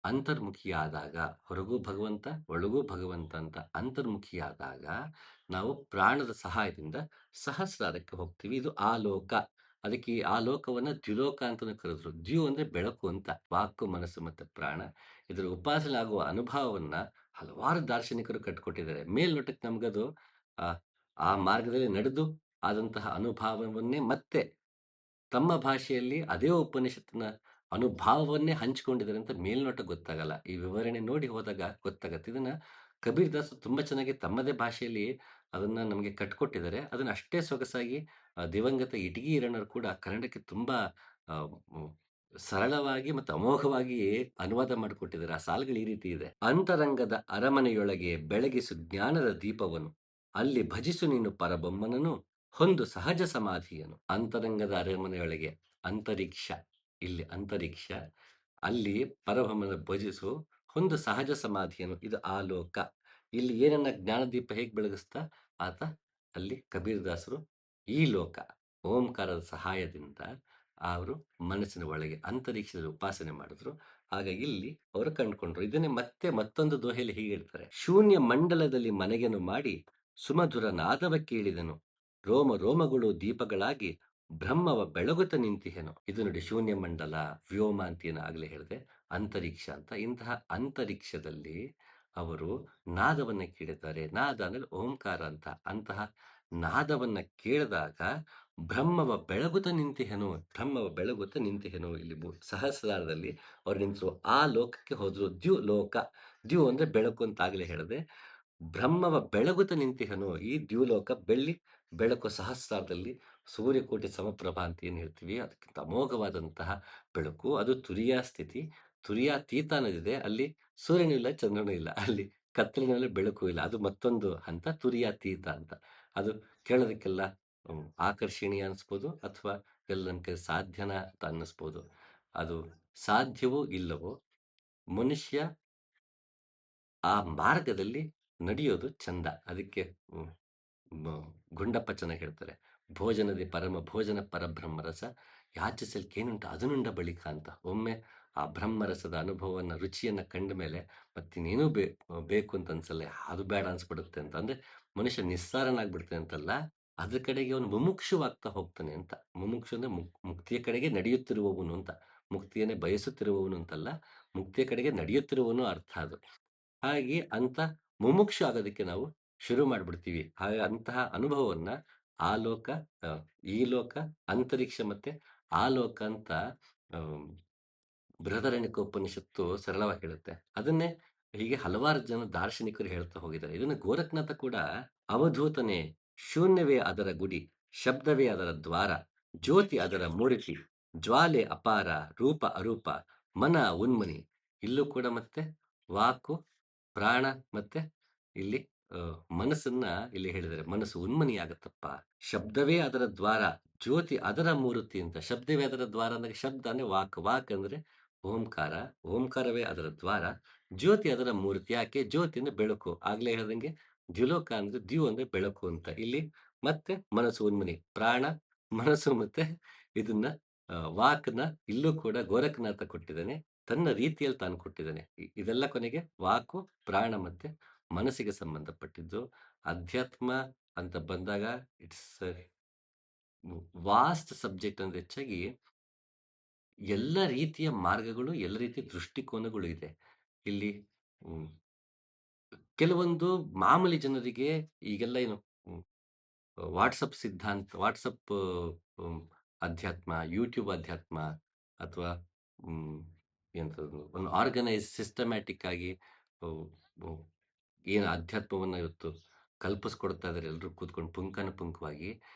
ಅಂತರ್ಮುಖಿಯಾದಾಗ, ಹೊರಗೂ ಭಗವಂತ ಒಳಗೂ ಭಗವಂತ ಅಂತ ಅಂತರ್ಮುಖಿಯಾದಾಗ ನಾವು ಪ್ರಾಣದ ಸಹಾಯದಿಂದ ಸಹಸ್ರಾರಕ್ಕೆ ಹೋಗ್ತೀವಿ. ಇದು ಆ ಲೋಕ. ಅದಕ್ಕೆ ಈ ಆ ಲೋಕವನ್ನ ದ್ಯುಲೋಕ ಅಂತಾನೂ ಕರೆದ್ರು. ದ್ಯು ಅಂದ್ರೆ ಬೆಳಕು ಅಂತ. ವಾಕು, ಮನಸ್ಸು ಮತ್ತೆ ಪ್ರಾಣ ಇದರ ಉಪಾಸನೆ ಆಗುವ ಅನುಭವವನ್ನ ಹಲವಾರು ದಾರ್ಶನಿಕರು ಕಟ್ಕೊಟ್ಟಿದ್ದಾರೆ. ಮೇಲ್ನೋಟಕ್ಕೆ ನಮ್ಗದು ಆ ಆ ಮಾರ್ಗದಲ್ಲಿ ನಡೆದು ಆದಂತಹ ಅನುಭವವನ್ನೇ ಮತ್ತೆ ತಮ್ಮ ಭಾಷೆಯಲ್ಲಿ ಅದೇ ಉಪನಿಷತ್ತಿನ ಅನುಭಾವವನ್ನೇ ಹಂಚಿಕೊಂಡಿದ್ದಾರೆ ಅಂತ ಮೇಲ್ನೋಟಕ್ಕೆ ಗೊತ್ತಾಗಲ್ಲ. ಈ ವಿವರಣೆ ನೋಡಿ ಹೋದಾಗ ಗೊತ್ತಾಗತ್ತೆ. ಇದನ್ನ ಕಬೀರ್ ದಾಸ್ ತುಂಬಾ ಚೆನ್ನಾಗಿ ತಮ್ಮದೇ ಭಾಷೆಯಲ್ಲಿ ಅದನ್ನ ನಮಗೆ ಕಟ್ಕೊಟ್ಟಿದ್ದಾರೆ. ಅದನ್ನ ಅಷ್ಟೇ ಸೊಗಸಾಗಿ ದಿವಂಗತ ಇಟಗಿ ಈರಣ್ಣರು ಕೂಡ ಕನ್ನಡಕ್ಕೆ ತುಂಬಾ ಅ, ಹ್ಮ್, ಸರಳವಾಗಿ ಮತ್ತು ಅಮೋಘವಾಗಿ ಅನುವಾದ ಮಾಡಿಕೊಟ್ಟಿದ್ದಾರೆ. ಆ ಸಾಲುಗಳು ಈ ರೀತಿ ಇದೆ: ಅಂತರಂಗದ ಅರಮನೆಯೊಳಗೆ ಬೆಳಗಿಸು ಜ್ಞಾನದ ದೀಪವನ್ನು, ಅಲ್ಲಿ ಭಜಿಸು ನೀನು ಪರಬೊಮ್ಮನನು, ಹೊಂದು ಸಹಜ ಸಮಾಧಿಯನು. ಅಂತರಂಗದ ಅರಮನೆಯೊಳಗೆ ಅಂತರಿಕ್ಷ, ಇಲ್ಲಿ ಅಂತರಿಕ್ಷ, ಅಲ್ಲಿ ಪರಬ್ರಹ್ಮನ ಭಜಿಸು, ಹೊಂದು ಸಹಜ ಸಮಾಧಿಯನು, ಇದು ಆಲೋಕ. ಇಲ್ಲಿ ಏನನ್ನ ಜ್ಞಾನದೀಪ ಹೇಗೆ ಬೆಳಗಿಸ್ತಾ ಆತ, ಅಲ್ಲಿ ಕಬೀರ್ ದಾಸರು ಈ ಲೋಕ ಓಂಕಾರದ ಸಹಾಯದಿಂದ ಅವರು ಮನಸ್ಸಿನ ಒಳಗೆ ಅಂತರಿಕ್ಷದಲ್ಲಿ ಉಪಾಸನೆ ಮಾಡಿದ್ರು. ಆಗ ಇಲ್ಲಿ ಅವರು ಕಂಡುಕೊಂಡ್ರು. ಇದನ್ನೇ ಮತ್ತೆ ಮತ್ತೊಂದು ದೋಹೆಯಲ್ಲಿ ಹೀಗೆ ಹೇಳ್ತಾರೆ: ಶೂನ್ಯ ಮಂಡಲದಲ್ಲಿ ಮನೆಗೆನು ಮಾಡಿ ಸುಮಧುರ ನಾದವ ಕೇಳಿದನು, ರೋಮ ರೋಮಗಳು ದೀಪಗಳಾಗಿ ಬ್ರಹ್ಮವ ಬೆಳಗುತ್ತ ನಿಂತಿಹೆನು. ಇದು ನೋಡಿ, ಶೂನ್ಯ ಮಂಡಲ, ವ್ಯೋಮ ಅಂತ ಏನು ಆಗ್ಲೇ ಹೇಳಿದೆ, ಅಂತರಿಕ್ಷ ಅಂತ. ಇಂತಹ ಅಂತರಿಕ್ಷದಲ್ಲಿ ಅವರು ನಾದವನ್ನ ಕೇಳಿದ್ದಾರೆ. ನಾದ ಅಂದ್ರೆ ಓಂಕಾರ ಅಂತ. ಅಂತಹ ನಾದವನ್ನ ಕೇಳಿದಾಗ ಬ್ರಹ್ಮವ ಬೆಳಗುತ್ತ ನಿಂತಿಹೆನು, ಬ್ರಹ್ಮವ ಬೆಳಗುತ್ತ ನಿಂತಿಹೆನು. ಇಲ್ಲಿ ಸಹಸ್ರಾರದಲ್ಲಿ ಅವ್ರು ನಿಂತರು, ಆ ಲೋಕಕ್ಕೆ ಹೋದ್ರು. ದ್ಯು ಲೋಕ, ದ್ಯು ಅಂದ್ರೆ ಬೆಳಕು ಅಂತ ಆಗ್ಲೇ ಹೇಳಿದೆ. ಬ್ರಹ್ಮವ ಬೆಳಗುತ್ತ ನಿಂತಿಹನು, ಈ ದ್ಯುಲೋಕ ಬೆಳ್ಳಿ ಬೆಳಕು. ಸಹಸ್ರಾರದಲ್ಲಿ ಸೂರ್ಯಕೋಟಿ ಸಮಪ್ರಭಾ ಅಂತ ಏನು ಹೇಳ್ತೀವಿ, ಅದಕ್ಕಿಂತ ಅಮೋಘವಾದಂತಹ ಬೆಳಕು. ಅದು ತುರಿಯ ಸ್ಥಿತಿ. ತುರಿಯಾತೀತ ಅನ್ನೋದಿದೆ, ಅಲ್ಲಿ ಸೂರ್ಯನೂ ಇಲ್ಲ, ಚಂದ್ರನೂ ಇಲ್ಲ, ಅಲ್ಲಿ ಕತ್ತಲಿನಲ್ಲಿ ಬೆಳಕು ಇಲ್ಲ. ಅದು ಮತ್ತೊಂದು ಹಂತ, ತುರಿಯಾತೀತ ಅಂತ. ಅದು ಕೇಳೋದಕ್ಕೆಲ್ಲ ಆಕರ್ಷಣೀಯ ಅನಿಸ್ಬೋದು, ಅಥವಾ ಎಲ್ಲ ನಮ್ಮ ಕೈ ಸಾಧ್ಯನ ಅಂತ ಅನ್ನಿಸ್ಬೋದು. ಅದು ಸಾಧ್ಯವೋ ಇಲ್ಲವೋ, ಮನುಷ್ಯ ಆ ಮಾರ್ಗದಲ್ಲಿ ನಡೆಯೋದು ಚಂದ. ಅದಕ್ಕೆ ಗುಂಡಪ್ಪ ಚೆನ್ನಾಗಿ ಹೇಳ್ತಾರೆ: ಭೋಜನದಿ ಪರಮ ಭೋಜನ ಪರಬ್ರಹ್ಮ ರಸ, ಯಾಚಿಸಲಿಕ್ಕೇನುಂಟು ಅದನುಂಡ ಬಳಿಕ ಅಂತ. ಒಮ್ಮೆ ಆ ಬ್ರಹ್ಮರಸದ ಅನುಭವವನ್ನ, ರುಚಿಯನ್ನ ಕಂಡ ಮೇಲೆ ಮತ್ತಿನ್ನೇನೂ ಬೇಕು ಅಂತ ಅನ್ಸಲ್ಲ. ಅದು ಬೇಡ ಅನ್ಸ್ಬಿಡುತ್ತೆ ಅಂತ. ಅಂದ್ರೆ ಮನುಷ್ಯ ನಿಸ್ಸಾರನಾಗ್ಬಿಡ್ತಾನೆ ಅಂತಲ್ಲ, ಅದ್ರ ಕಡೆಗೆ ಅವನು ಮುಮುಕ್ಷುವಾಗ್ತಾ ಹೋಗ್ತಾನೆ ಅಂತ. ಮುಮುಕ್ಷು ಅಂದ್ರೆ ಮುಕ್ತಿಯ ಕಡೆಗೆ ನಡೆಯುತ್ತಿರುವವನು ಅಂತ. ಮುಕ್ತಿಯನ್ನೇ ಬಯಸುತ್ತಿರುವವನು ಅಂತಲ್ಲ, ಮುಕ್ತಿಯ ಕಡೆಗೆ ನಡೆಯುತ್ತಿರುವವನು ಅರ್ಥ ಅದು. ಹಾಗೆ ಅಂತ ಮುಮುಕ್ಷು ಆಗೋದಕ್ಕೆ ನಾವು ಶುರು ಮಾಡ್ಬಿಡ್ತೀವಿ. ಹಾಗೆ ಅಂತಹ ಅನುಭವವನ್ನ ಆ ಲೋಕ, ಅ, ಈ ಲೋಕ, ಅಂತರಿಕ್ಷ ಮತ್ತೆ ಆ ಲೋಕ ಅಂತ ಅಂ, ಬೃಹದಾರಣ್ಯಕೋಪನಿಷತ್ತು ಸರಳವಾಗಿ ಹೇಳುತ್ತೆ. ಅದನ್ನೇ ಹೀಗೆ ಹಲವಾರು ಜನ ದಾರ್ಶನಿಕರು ಹೇಳ್ತಾ ಹೋಗಿದ್ದಾರೆ. ಇದನ್ನ ಗೋರಖ್ನಾಥ ಕೂಡ ಅವಧೂತನೇ, ಶೂನ್ಯವೇ ಅದರ ಗುಡಿ, ಶಬ್ದವೇ ಅದರ ದ್ವಾರ, ಜ್ಯೋತಿ ಅದರ ಮೂರ್ತಿ, ಜ್ವಾಲೆ ಅಪಾರ, ರೂಪ ಅರೂಪ, ಮನ ಉನ್ಮನಿ. ಇಲ್ಲೂ ಕೂಡ ಮತ್ತೆ ವಾಕು, ಪ್ರಾಣ ಮತ್ತೆ ಇಲ್ಲಿ ಮನಸ್ಸನ್ನ ಇಲ್ಲಿ ಹೇಳಿದರೆ ಮನಸ್ಸು ಉನ್ಮನಿಯಾಗತ್ತಪ್ಪ. ಶಬ್ದವೇ ಅದರ ದ್ವಾರ, ಜ್ಯೋತಿ ಅದರ ಮೂರ್ತಿ ಅಂತ. ಶಬ್ದವೇ ಅದರ ದ್ವಾರ ಅಂದ್ರೆ ಶಬ್ದ ಅಂದ್ರೆ ವಾಕ್, ವಾಕ್ ಅಂದ್ರೆ ಓಂಕಾರ, ಓಂಕಾರವೇ ಅದರ ದ್ವಾರ, ಜ್ಯೋತಿ ಅದರ ಮೂರ್ತಿ. ಯಾಕೆ ಜ್ಯೋತಿ ಅಂದ್ರೆ ಬೆಳಕು. ಆಗ್ಲೇ ಹೇಳ್ದಂಗೆ ದ್ಯುಲೋಕ ಅಂದ್ರೆ ದ್ಯು ಅಂದ್ರೆ ಬೆಳಕು ಅಂತ. ಇಲ್ಲಿ ಮತ್ತೆ ಮನಸ್ಸು ಉನ್ಮನಿ, ಪ್ರಾಣ, ಮನಸ್ಸು ಮತ್ತೆ ಇದನ್ನ ವಾಕ್ನ ಇಲ್ಲೂ ಕೂಡ ಗೋರಖನಾಥ ಕೊಟ್ಟಿದ್ದಾನೆ. ತನ್ನ ರೀತಿಯಲ್ಲಿ ತಾನು ಕೊಟ್ಟಿದ್ದಾನೆ. ಇದೆಲ್ಲ ಕೊನೆಗೆ ವಾಕು, ಪ್ರಾಣ ಮತ್ತೆ ಮನಸ್ಸಿಗೆ ಸಂಬಂಧಪಟ್ಟಿದ್ದು. ಅಧ್ಯಾತ್ಮ ಅಂತ ಬಂದಾಗ ಇಟ್ಸ್ ವಾಸ್ಟ್ ಸಬ್ಜೆಕ್ಟ್ ಅಂದ್ರೆ ಹೆಚ್ಚಾಗಿ ಎಲ್ಲ ರೀತಿಯ ಮಾರ್ಗಗಳು, ಎಲ್ಲ ರೀತಿಯ ದೃಷ್ಟಿಕೋನಗಳು ಇದೆ. ಇಲ್ಲಿ ಹ್ಮ್, ಕೆಲವೊಂದು ಮಾಮೂಲಿ ಜನರಿಗೆ ಈಗೆಲ್ಲ ಏನು ವಾಟ್ಸಪ್ ಸಿದ್ಧಾಂತ, ವಾಟ್ಸಪ್ ಅಧ್ಯಾತ್ಮ, ಯೂಟ್ಯೂಬ್ ಅಧ್ಯಾತ್ಮ ಅಥವಾ ಹ್ಮ್, ಎಂಥದ್ದು ಒಂದು ಆರ್ಗನೈಸ್ ಸಿಸ್ಟಮ್ಯಾಟಿಕ್ ಆಗಿ ಅಹ್, ಅಹ್, ಏನು ಅಧ್ಯಾತ್ಮವನ್ನ ಇವತ್ತು ಕಲ್ಪಿಸ್ಕೊಡ್ತಾ ಇದ್ದಾರೆ ಎಲ್ಲರೂ ಕೂತ್ಕೊಂಡು ಪುಂಖಾನುಪುಂಖವಾಗಿ.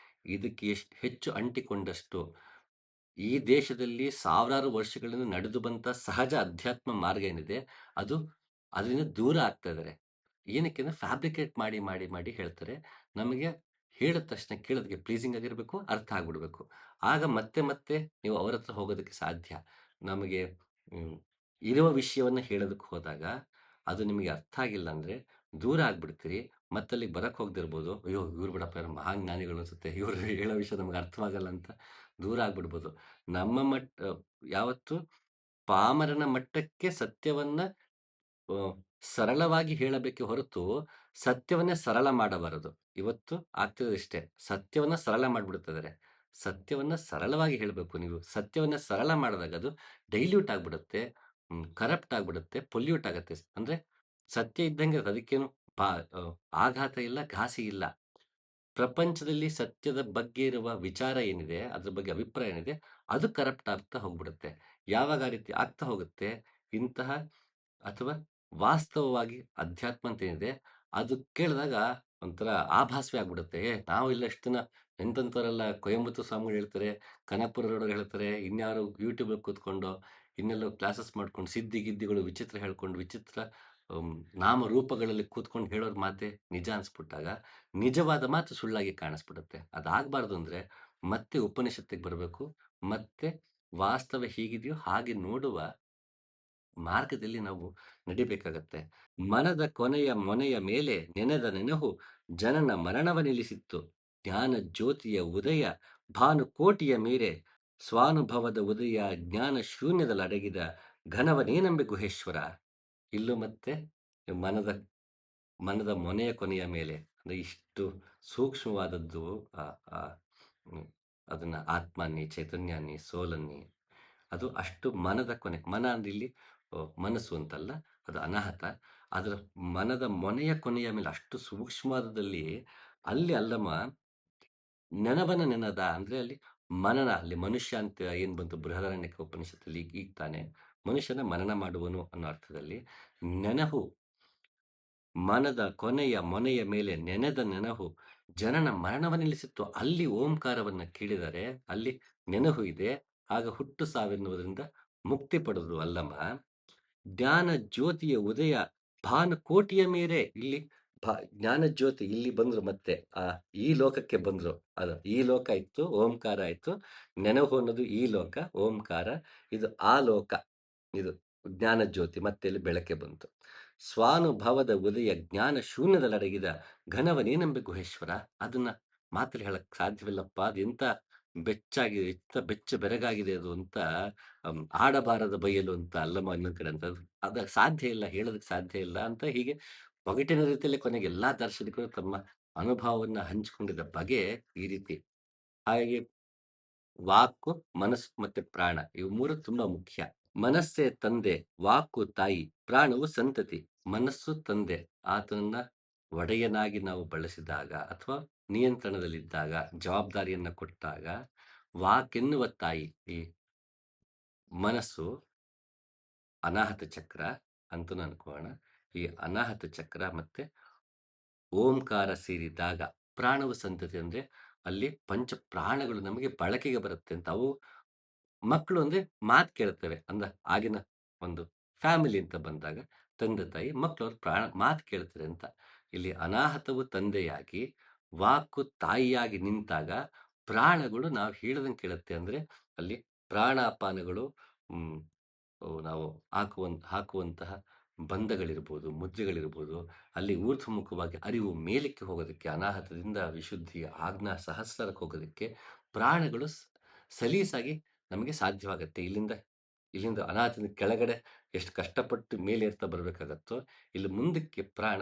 ಇದಕ್ಕೆ ಎಷ್ಟು ಹೆಚ್ಚು ಅಂಟಿಕೊಂಡಷ್ಟು ಈ ದೇಶದಲ್ಲಿ ಸಾವಿರಾರು ವರ್ಷಗಳಿಂದ ನಡೆದು ಬಂತ ಸಹಜ ಅಧ್ಯಾತ್ಮ ಮಾರ್ಗ ಏನಿದೆ, ಅದು ಅದರಿಂದ ದೂರ ಆಗ್ತಾ ಇದ್ದಾರೆ. ಏನಕ್ಕೆ ಅಂದ್ರೆ ಫ್ಯಾಬ್ರಿಕೇಟ್ ಮಾಡಿ, ಮಾಡಿ, ಮಾಡಿ ಹೇಳ್ತಾರೆ. ನಮಗೆ ಹೇಳಿದ ತಕ್ಷಣ ಕೇಳೋದಕ್ಕೆ ಪ್ಲೀಸಿಂಗ್ ಆಗಿರ್ಬೇಕು, ಅರ್ಥ ಆಗ್ಬಿಡ್ಬೇಕು. ಆಗ ಮತ್ತೆ ಮತ್ತೆ ನೀವು ಅವ್ರ ಹತ್ರ ಹೋಗೋದಕ್ಕೆ ಸಾಧ್ಯ. ನಮಗೆ ಹ್ಮ್, ಇರುವ ವಿಷಯವನ್ನ ಹೇಳೋದಕ್ಕೆ ಹೋದಾಗ, ಅದು ನಿಮಗೆ ಅರ್ಥ ಆಗಿಲ್ಲ ಅಂದ್ರೆ ದೂರ ಆಗ್ಬಿಡ್ತೀರಿ. ಮತ್ತಲ್ಲಿಗೆ ಬರಕ್ ಹೋಗದಿರ್ಬೋದು. ಅಯ್ಯೋ! ಇವ್ರು ಬಿಡಪ್ಪ ಇವ್ರು ಮಹಾಜ್ಞಾನಿಗಳು ಅನ್ಸುತ್ತೆ. ಇವ್ರು ಹೇಳೋ ವಿಷಯ ನಮ್ಗೆ ಅರ್ಥವಾಗಲ್ಲ ಅಂತ ದೂರ ಆಗ್ಬಿಡ್ಬೋದು. ನಮ್ಮ ಯಾವತ್ತು ಪಾಮರನ ಮಟ್ಟಕ್ಕೆ ಸತ್ಯವನ್ನ ಅ, ಸರಳವಾಗಿ ಹೇಳಬೇಕೆ ಹೊರತು, ಸತ್ಯವನ್ನೇ ಸರಳ ಮಾಡಬಾರದು. ಇವತ್ತು ಆಗ್ತಿರೋದಿಷ್ಟೇ. ಸತ್ಯವನ್ನ ಸರಳ ಮಾಡ್ಬಿಡ್ತಿದ್ದಾರೆ. ಸತ್ಯವನ್ನ ಸರಳವಾಗಿ ಹೇಳ್ಬೇಕು ನೀವು. ಸತ್ಯವನ್ನ ಸರಳ ಮಾಡಿದಾಗ ಅದು ಡೈಲ್ಯೂಟ್ ಆಗ್ಬಿಡುತ್ತೆ, ಕರಪ್ಟ್ ಆಗ್ಬಿಡುತ್ತೆ, ಪೊಲ್ಯೂಟ್ ಆಗತ್ತೆ. ಅಂದ್ರೆ ಸತ್ಯ ಇದ್ದಂಗೆ ಅದು. ಅದಕ್ಕೇನು ಪಾ ಅ, ಆಘಾತ ಇಲ್ಲ, ಘಾಸಿ ಇಲ್ಲ. ಪ್ರಪಂಚದಲ್ಲಿ ಸತ್ಯದ ಬಗ್ಗೆ ಇರುವ ವಿಚಾರ ಏನಿದೆ, ಅದ್ರ ಬಗ್ಗೆ ಅಭಿಪ್ರಾಯ ಏನಿದೆ, ಅದು ಕರಪ್ಟ್ ಆಗ್ತಾ ಹೋಗ್ಬಿಡುತ್ತೆ. ಯಾವಾಗ ಆ ರೀತಿ ಆಗ್ತಾ ಹೋಗುತ್ತೆ, ಇಂತಹ ಅಥವಾ ವಾಸ್ತವವಾಗಿ ಅಧ್ಯಾತ್ಮ ಅಂತ ಏನಿದೆ, ಅದು ಕೇಳಿದಾಗ ಒಂಥರ ಆಭಾಸವೇ ಆಗ್ಬಿಡುತ್ತೆ. ನಾವು ಇಲ್ಲ ಎಷ್ಟು ದಿನ ಎಂತೆಂಥವರೆಲ್ಲ ಕೊಯಂಬತ್ತೂರ್ ಸ್ವಾಮಿಗಳು ಹೇಳ್ತಾರೆ, ಕನಕಪುರದವ್ರು ಹೇಳ್ತಾರೆ, ಇನ್ಯಾರೋ ಯೂಟ್ಯೂಬಲ್ಲಿ ಕೂತ್ಕೊಂಡು, ಇನ್ನೆಲ್ಲೋ ಕ್ಲಾಸಸ್ ಮಾಡ್ಕೊಂಡು, ಸಿದ್ಧಿ ಗಿದ್ದಿಗಳು ವಿಚಿತ್ರ ಹೇಳ್ಕೊಂಡು, ವಿಚಿತ್ರ ಅಂ, ನಾಮರೂಪಗಳಲ್ಲಿ ಕೂತ್ಕೊಂಡು ಹೇಳೋರ್ ಮಾತೆ ನಿಜ ಅನ್ಸ್ಬಿಟ್ಟಾಗ, ನಿಜವಾದ ಮಾತು ಸುಳ್ಳಾಗಿ ಕಾಣಿಸ್ಬಿಡುತ್ತೆ. ಅದಾಗಬಾರ್ದು ಅಂದ್ರೆ ಮತ್ತೆ ಉಪನಿಷತ್ತಿಗೆ ಬರಬೇಕು. ಮತ್ತೆ ವಾಸ್ತವ ಹೇಗಿದೆಯೋ ಹಾಗೆ ನೋಡುವ ಮಾರ್ಗದಲ್ಲಿ ನಾವು ನಡಿಬೇಕಾಗತ್ತೆ. ಮನದ ಕೊನೆಯ ಮೊನೆಯ ಮೇಲೆ ನೆನೆದ ನೆನಹು ಜನನ ಮರಣವ ನಿಲ್ಲಿಸಿತ್ತು. ಜ್ಞಾನ ಜ್ಯೋತಿಯ ಉದಯ ಭಾನುಕೋಟಿಯ ಮೀರೆ ಸ್ವಾನುಭವದ ಉದಯ ಜ್ಞಾನ ಶೂನ್ಯದಲ್ಲಡಗಿದ ಘನವನೇನಂಬೆ ಗುಹೇಶ್ವರ. ಇಲ್ಲೂ ಮತ್ತೆ ಮನದ ಮನದ ಮೊನೆಯ ಕೊನೆಯ ಮೇಲೆ ಅಂದ್ರೆ ಇಷ್ಟು ಸೂಕ್ಷ್ಮವಾದದ್ದು. ಆ ಆ ಹ್ಮ್, ಅದನ್ನ ಆತ್ಮಾನ್ನಿ, ಚೈತನ್ಯಾನ್ನಿ, ಸೋಲನ್ನಿ, ಅದು ಅಷ್ಟು ಮನದ ಕೊನೆ. ಮನ ಅಂದ್ರೆ ಇಲ್ಲಿ ಮನಸ್ಸು ಅಂತಲ್ಲ, ಅದು ಅನಾಹತ. ಅದರ ಮನದ ಮೊನೆಯ ಕೊನೆಯ ಮೇಲೆ ಅಷ್ಟು ಸೂಕ್ಷ್ಮದಲ್ಲಿ, ಅಲ್ಲಿ ಅಲ್ಲಮ ನೆನವನ ನೆನದ ಅಂದ್ರೆ ಅಲ್ಲಿ ಮನನ, ಅಲ್ಲಿ ಮನುಷ್ಯ ಅಂತ ಏನ್ ಬಂತು ಬೃಹದಾರಣ್ಯಕ ಉಪನಿಷತ್ತಲ್ಲಿ ಈಗ ಈಗ ತಾನೆ ಮನುಷ್ಯನ ಮನನ ಮಾಡುವನು ಅನ್ನೋ ಅರ್ಥದಲ್ಲಿ ನೆನಹು, ಮನದ ಕೊನೆಯ ಮೊನೆಯ ಮೇಲೆ ನೆನೆದ ನೆನಹು ಜನನ ಮರಣವ ನಿಲ್ಲಿಸಿತ್ತು. ಅಲ್ಲಿ ಓಂಕಾರವನ್ನ ಕೇಳಿದರೆ ಅಲ್ಲಿ ನೆನಹು ಇದೆ. ಆಗ ಹುಟ್ಟು ಸಾವಿರುವುದರಿಂದ ಮುಕ್ತಿ ಪಡೆದು ಅಲ್ಲಮ್ಮ. ಜ್ಞಾನ ಜ್ಯೋತಿಯ ಉದಯ ಭಾನುಕೋಟಿಯ ಮೇರೆ ಇಲ್ಲಿ ಜ್ಞಾನ ಜ್ಯೋತಿ ಇಲ್ಲಿ ಬಂದ್ರು. ಮತ್ತೆ ಆ ಈ ಲೋಕಕ್ಕೆ ಬಂದ್ರು. ಅದು ಈ ಲೋಕ ಇತ್ತು, ಓಂಕಾರ ಆಯ್ತು. ನೆನಹು ಅನ್ನೋದು ಈ ಲೋಕ, ಓಂಕಾರ ಇದು ಆ ಲೋಕ. ಇದು ಜ್ಞಾನ ಜ್ಯೋತಿ ಮತ್ತೆ ಇಲ್ಲಿ ಬೆಳಕೆ ಬಂತು. ಸ್ವಾನುಭವದ ಉದಯ ಜ್ಞಾನ ಶೂನ್ಯದಲ್ಲಡಗಿದ ಘನವನೇನೆಂಬೆ ಗುಹೇಶ್ವರ. ಅದನ್ನ ಮಾತಲ್ಲಿ ಹೇಳಕ್ ಸಾಧ್ಯವಿಲ್ಲಪ್ಪ. ಅದೆಂತ ಬೆಚ್ಚಾಗಿದೆ, ಇತ್ತ ಬೆಚ್ಚ ಬೆರಗಾಗಿದೆ ಅದು ಅಂತ ಆಡಬಾರದ ಬಯಲು ಅಂತ ಅಲ್ಲಮ ಇನ್ನೊಂದ್ ಕಡೆ ಅಂತ. ಅದ ಸಾಧ್ಯ ಇಲ್ಲ, ಹೇಳೋದಕ್ಕೆ ಸಾಧ್ಯ ಇಲ್ಲ ಅಂತ ಹೀಗೆ ಒಗಟಿನ ರೀತಿಯಲ್ಲಿ ಕೊನೆಗೆ ಎಲ್ಲಾ ದಾರ್ಶನಿಕರು ತಮ್ಮ ಅನುಭವವನ್ನ ಹಂಚಿಕೊಂಡಿದ್ದ ಬಗೆ ಈ ರೀತಿ. ಹಾಗೆ ವಾಕು, ಮನಸ್ಸು ಮತ್ತೆ ಪ್ರಾಣ ಇವು 3 ತುಂಬಾ ಮುಖ್ಯ. ಮನಸ್ಸೇ ತಂದೆ, ವಾಕು ತಾಯಿ, ಪ್ರಾಣವು ಸಂತತಿ. ಮನಸ್ಸು ತಂದೆ, ಆತನನ್ನ ಒಡೆಯನಾಗಿ ನಾವು ಬಳಸಿದಾಗ ಅಥವಾ ನಿಯಂತ್ರಣದಲ್ಲಿದ್ದಾಗ, ಜವಾಬ್ದಾರಿಯನ್ನ ಕೊಟ್ಟಾಗ, ವಾಕೆನ್ನುವ ತಾಯಿ, ಈ ಮನಸ್ಸು ಅನಾಹತ ಚಕ್ರ ಅಂತನೂ ಅನ್ಕೋಣ. ಈ ಅನಾಹತ ಚಕ್ರ ಮತ್ತೆ ಓಂಕಾರ ಸೇರಿದಾಗ ಪ್ರಾಣವ ಸಂತತಿ ಅಂದ್ರೆ ಅಲ್ಲಿ ಪಂಚ ಪ್ರಾಣಗಳು ನಮಗೆ ಬಳಕೆಗೆ ಬರುತ್ತೆ ಅಂತ. ಅವು ಮಕ್ಕಳು ಅಂದ್ರೆ ಮಾತು ಕೇಳ್ತವೆ. ಆಗಿನ ಒಂದು ಫ್ಯಾಮಿಲಿ ಅಂತ ಬಂದಾಗ ತಂದೆ ತಾಯಿ ಮಕ್ಕಳು ಅವ್ರ ಮಾತು ಕೇಳ್ತಾರೆ ಅಂತ. ಇಲ್ಲಿ ಅನಾಹತವು ತಂದೆಯಾಗಿ, ವಾಕು ತಾಯಿಯಾಗಿ ನಿಂತಾಗ ಪ್ರಾಣಗಳು ನಾವು ಹೇಳಿದಂಗೆ ಕೇಳುತ್ತೆ. ಅಂದ್ರೆ ಅಲ್ಲಿ ಪ್ರಾಣಾಪಾನಗಳು ಹ್ಮ್ ನಾವು ಹಾಕುವಂತಹ ಬಂಧಗಳಿರ್ಬೋದು, ಮುದ್ರೆಗಳಿರ್ಬೋದು, ಅಲ್ಲಿ ಊರ್ಧ್ವಮುಖವಾಗಿ ಅರಿವು ಮೇಲಕ್ಕೆ ಹೋಗೋದಕ್ಕೆ, ಅನಾಹತದಿಂದ ವಿಶುದ್ಧಿಯ ಆಜ್ಞಾ ಸಹಸ್ರಕ್ಕೆ ಹೋಗೋದಕ್ಕೆ ಪ್ರಾಣಗಳು ಸಲೀಸಾಗಿ ನಮಗೆ ಸಾಧ್ಯವಾಗತ್ತೆ. ಇಲ್ಲಿಂದ ಅನಾಹತದಿಂದ ಕೆಳಗಡೆ ಎಷ್ಟು ಕಷ್ಟಪಟ್ಟು ಮೇಲೇರ್ತಾ ಬರ್ಬೇಕಾಗತ್ತೋ, ಇಲ್ಲಿ ಮುಂದಕ್ಕೆ ಪ್ರಾಣ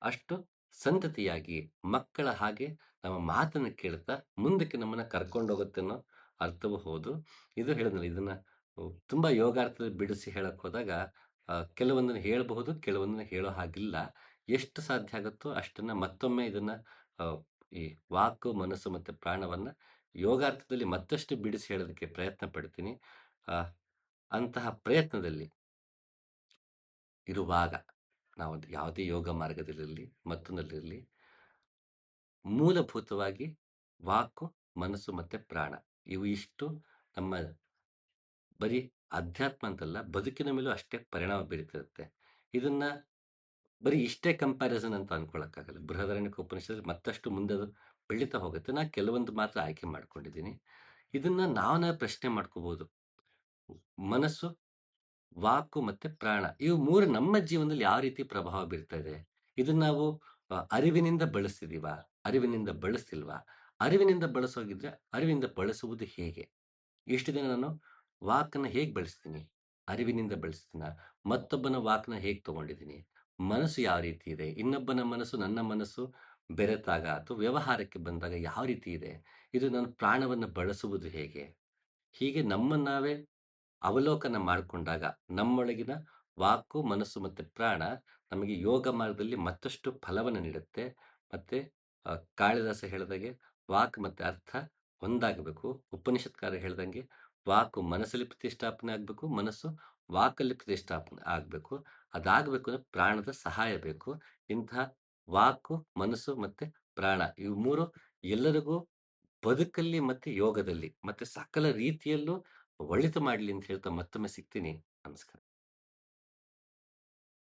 ಅಷ್ಟು ಸಂತತಿಯಾಗಿ ಮಕ್ಕಳ ಹಾಗೆ ನಮ್ಮ ಮಾತನ್ನ ಕೇಳ್ತಾ ಮುಂದಕ್ಕೆ ನಮ್ಮನ್ನ ಕರ್ಕೊಂಡೋಗುತ್ತೆ ಅನ್ನೋ ಅರ್ಥವೂ ಹೌದು. ಇದು ಹೇಳಿದ್ನಲ್ಲ ಇದನ್ನ ತುಂಬಾ ಯೋಗಾರ್ಥದಲ್ಲಿ ಬಿಡಿಸಿ ಹೇಳಕ್ ಹೋದಾಗ ಕೆಲವೊಂದನ್ನ ಹೇಳಬಹುದು, ಕೆಲವೊಂದನ್ನ ಹೇಳೋ ಹಾಗಿಲ್ಲ. ಎಷ್ಟು ಸಾಧ್ಯ ಆಗುತ್ತೋ ಅಷ್ಟನ್ನ ಮತ್ತೊಮ್ಮೆ ಇದನ್ನ ಅ, ಈ ವಾಕು, ಮನಸ್ಸು ಮತ್ತೆ ಪ್ರಾಣವನ್ನ ಯೋಗಾರ್ಥದಲ್ಲಿ ಮತ್ತಷ್ಟು ಬಿಡಿಸಿ ಹೇಳೋದಕ್ಕೆ ಪ್ರಯತ್ನ ಪಡ್ತೀನಿ. ಅ, ಅಂತಹ ಪ್ರಯತ್ನದಲ್ಲಿ ಇರುವಾಗ ನಾವು ಯಾವುದೇ ಯೋಗ ಮಾರ್ಗದಲ್ಲಿರಲಿ, ಮತ್ತೊಂದರಲ್ಲಿರಲಿ, ಮೂಲಭೂತವಾಗಿ ವಾಕು, ಮನಸ್ಸು ಮತ್ತೆ ಪ್ರಾಣ ಇವು ಇಷ್ಟು ನಮ್ಮ ಬರೀ ಅಧ್ಯಾತ್ಮ ಅಂತಲ್ಲ, ಬದುಕಿನ ಮೇಲೂ ಅಷ್ಟೇ ಪರಿಣಾಮ ಬೀರ್ತಿರುತ್ತೆ. ಇದನ್ನ ಬರೀ ಇಷ್ಟೇ ಕಂಪ್ಯಾರಿಸನ್ ಅಂತ ಅನ್ಕೊಳಕ್ಕಾಗಲ್ಲ. ಬೃಹದಾರಣ್ಯಕ ಉಪನಿಷತ್ತಲ್ಲಿ ಮತ್ತಷ್ಟು ಮುಂದೆ ಅದು ಬೆಳೀತಾ ಹೋಗುತ್ತೆ. ನಾ ಕೆಲವೊಂದು ಮಾತ್ರ ಆಯ್ಕೆ ಮಾಡ್ಕೊಂಡಿದ್ದೀನಿ. ಇದನ್ನ ನಾವೇ ಪ್ರಶ್ನೆ ಮಾಡ್ಕೋಬಹುದು. ಮನಸ್ಸು, ವಾಕು ಮತ್ತೆ ಪ್ರಾಣ ಇವು 3 ನಮ್ಮ ಜೀವನದಲ್ಲಿ ಯಾವ ರೀತಿ ಪ್ರಭಾವ ಬೀರ್ತಾ ಇದೆ? ಇದನ್ನ ನಾವು ಅರಿವಿನಿಂದ ಬಳಸ್ತಿದೀವಾ? ಅರಿವಿನಿಂದ ಬಳಸ್ತಿಲ್ವಾ? ಅರಿವಿನಿಂದ ಬಳಸೋಗಿದ್ರೆ ಅರಿವಿನಿಂದ ಬಳಸುವುದು ಹೇಗೆ? ಇಷ್ಟು ದಿನ ನಾನು ವಾಕನ್ನ ಹೇಗೆ ಬಳಸ್ತೀನಿ? ಅರಿವಿನಿಂದ ಬಳಸ್ತೀನ? ಮತ್ತೊಬ್ಬನ ವಾಕ್‌ನ ಹೇಗೆ ತಗೊಂಡಿದ್ದೀನಿ? ಮನಸ್ಸು ಯಾವ ರೀತಿ ಇದೆ? ಇನ್ನೊಬ್ಬನ ಮನಸ್ಸು, ನನ್ನ ಮನಸ್ಸು ಬೆರೆತಾಗ ಅಥವಾ ವ್ಯವಹಾರಕ್ಕೆ ಬಂದಾಗ ಯಾವ ರೀತಿ ಇದೆ? ಇದು ನಾನು ಪ್ರಾಣವನ್ನು ಬಳಸುವುದು ಹೇಗೆ? ಹೀಗೆ ನಮ್ಮನ್ನು ನಾವೇ ಅವಲೋಕನ ಮಾಡಿಕೊಂಡಾಗ ನಮ್ಮೊಳಗಿನ ವಾಕು, ಮನಸ್ಸು ಮತ್ತು ಪ್ರಾಣ ನಮಗೆ ಯೋಗ ಮಾರ್ಗದಲ್ಲಿ ಮತ್ತಷ್ಟು ಫಲವನ್ನು ನೀಡುತ್ತೆ. ಮತ್ತೆ ಕಾಳಿದಾಸ ಹೇಳಿದಾಗೆ ವಾಕ್ ಮತ್ತೆ ಅರ್ಥ ಒಂದಾಗಬೇಕು. ಉಪನಿಷತ್ಕಾರ ಹೇಳ್ದಂಗೆ ವಾಕು ಮನಸ್ಸಲ್ಲಿ ಪ್ರತಿಷ್ಠಾಪನೆ ಆಗಬೇಕು, ಮನಸ್ಸು ವಾಕಲ್ಲಿ ಪ್ರತಿಷ್ಠಾಪನೆ ಆಗಬೇಕು. ಅದಾಗಬೇಕು ಅಂದ್ರೆ ಪ್ರಾಣದ ಸಹಾಯ ಬೇಕು. ಇಂತಹ ವಾಕು, ಮನಸ್ಸು ಮತ್ತೆ ಪ್ರಾಣ ಇವು 3 ಎಲ್ಲರಿಗೂ ಬದುಕಲ್ಲಿ ಮತ್ತೆ ಯೋಗದಲ್ಲಿ ಮತ್ತೆ ಸಕಲ ರೀತಿಯಲ್ಲೂ ಒಳಿತು ಮಾಡ್ಲಿ ಅಂತ ಹೇಳ್ತಾ ಮತ್ತೊಮ್ಮೆ ಸಿಗ್ತೀನಿ. ನಮಸ್ಕಾರ.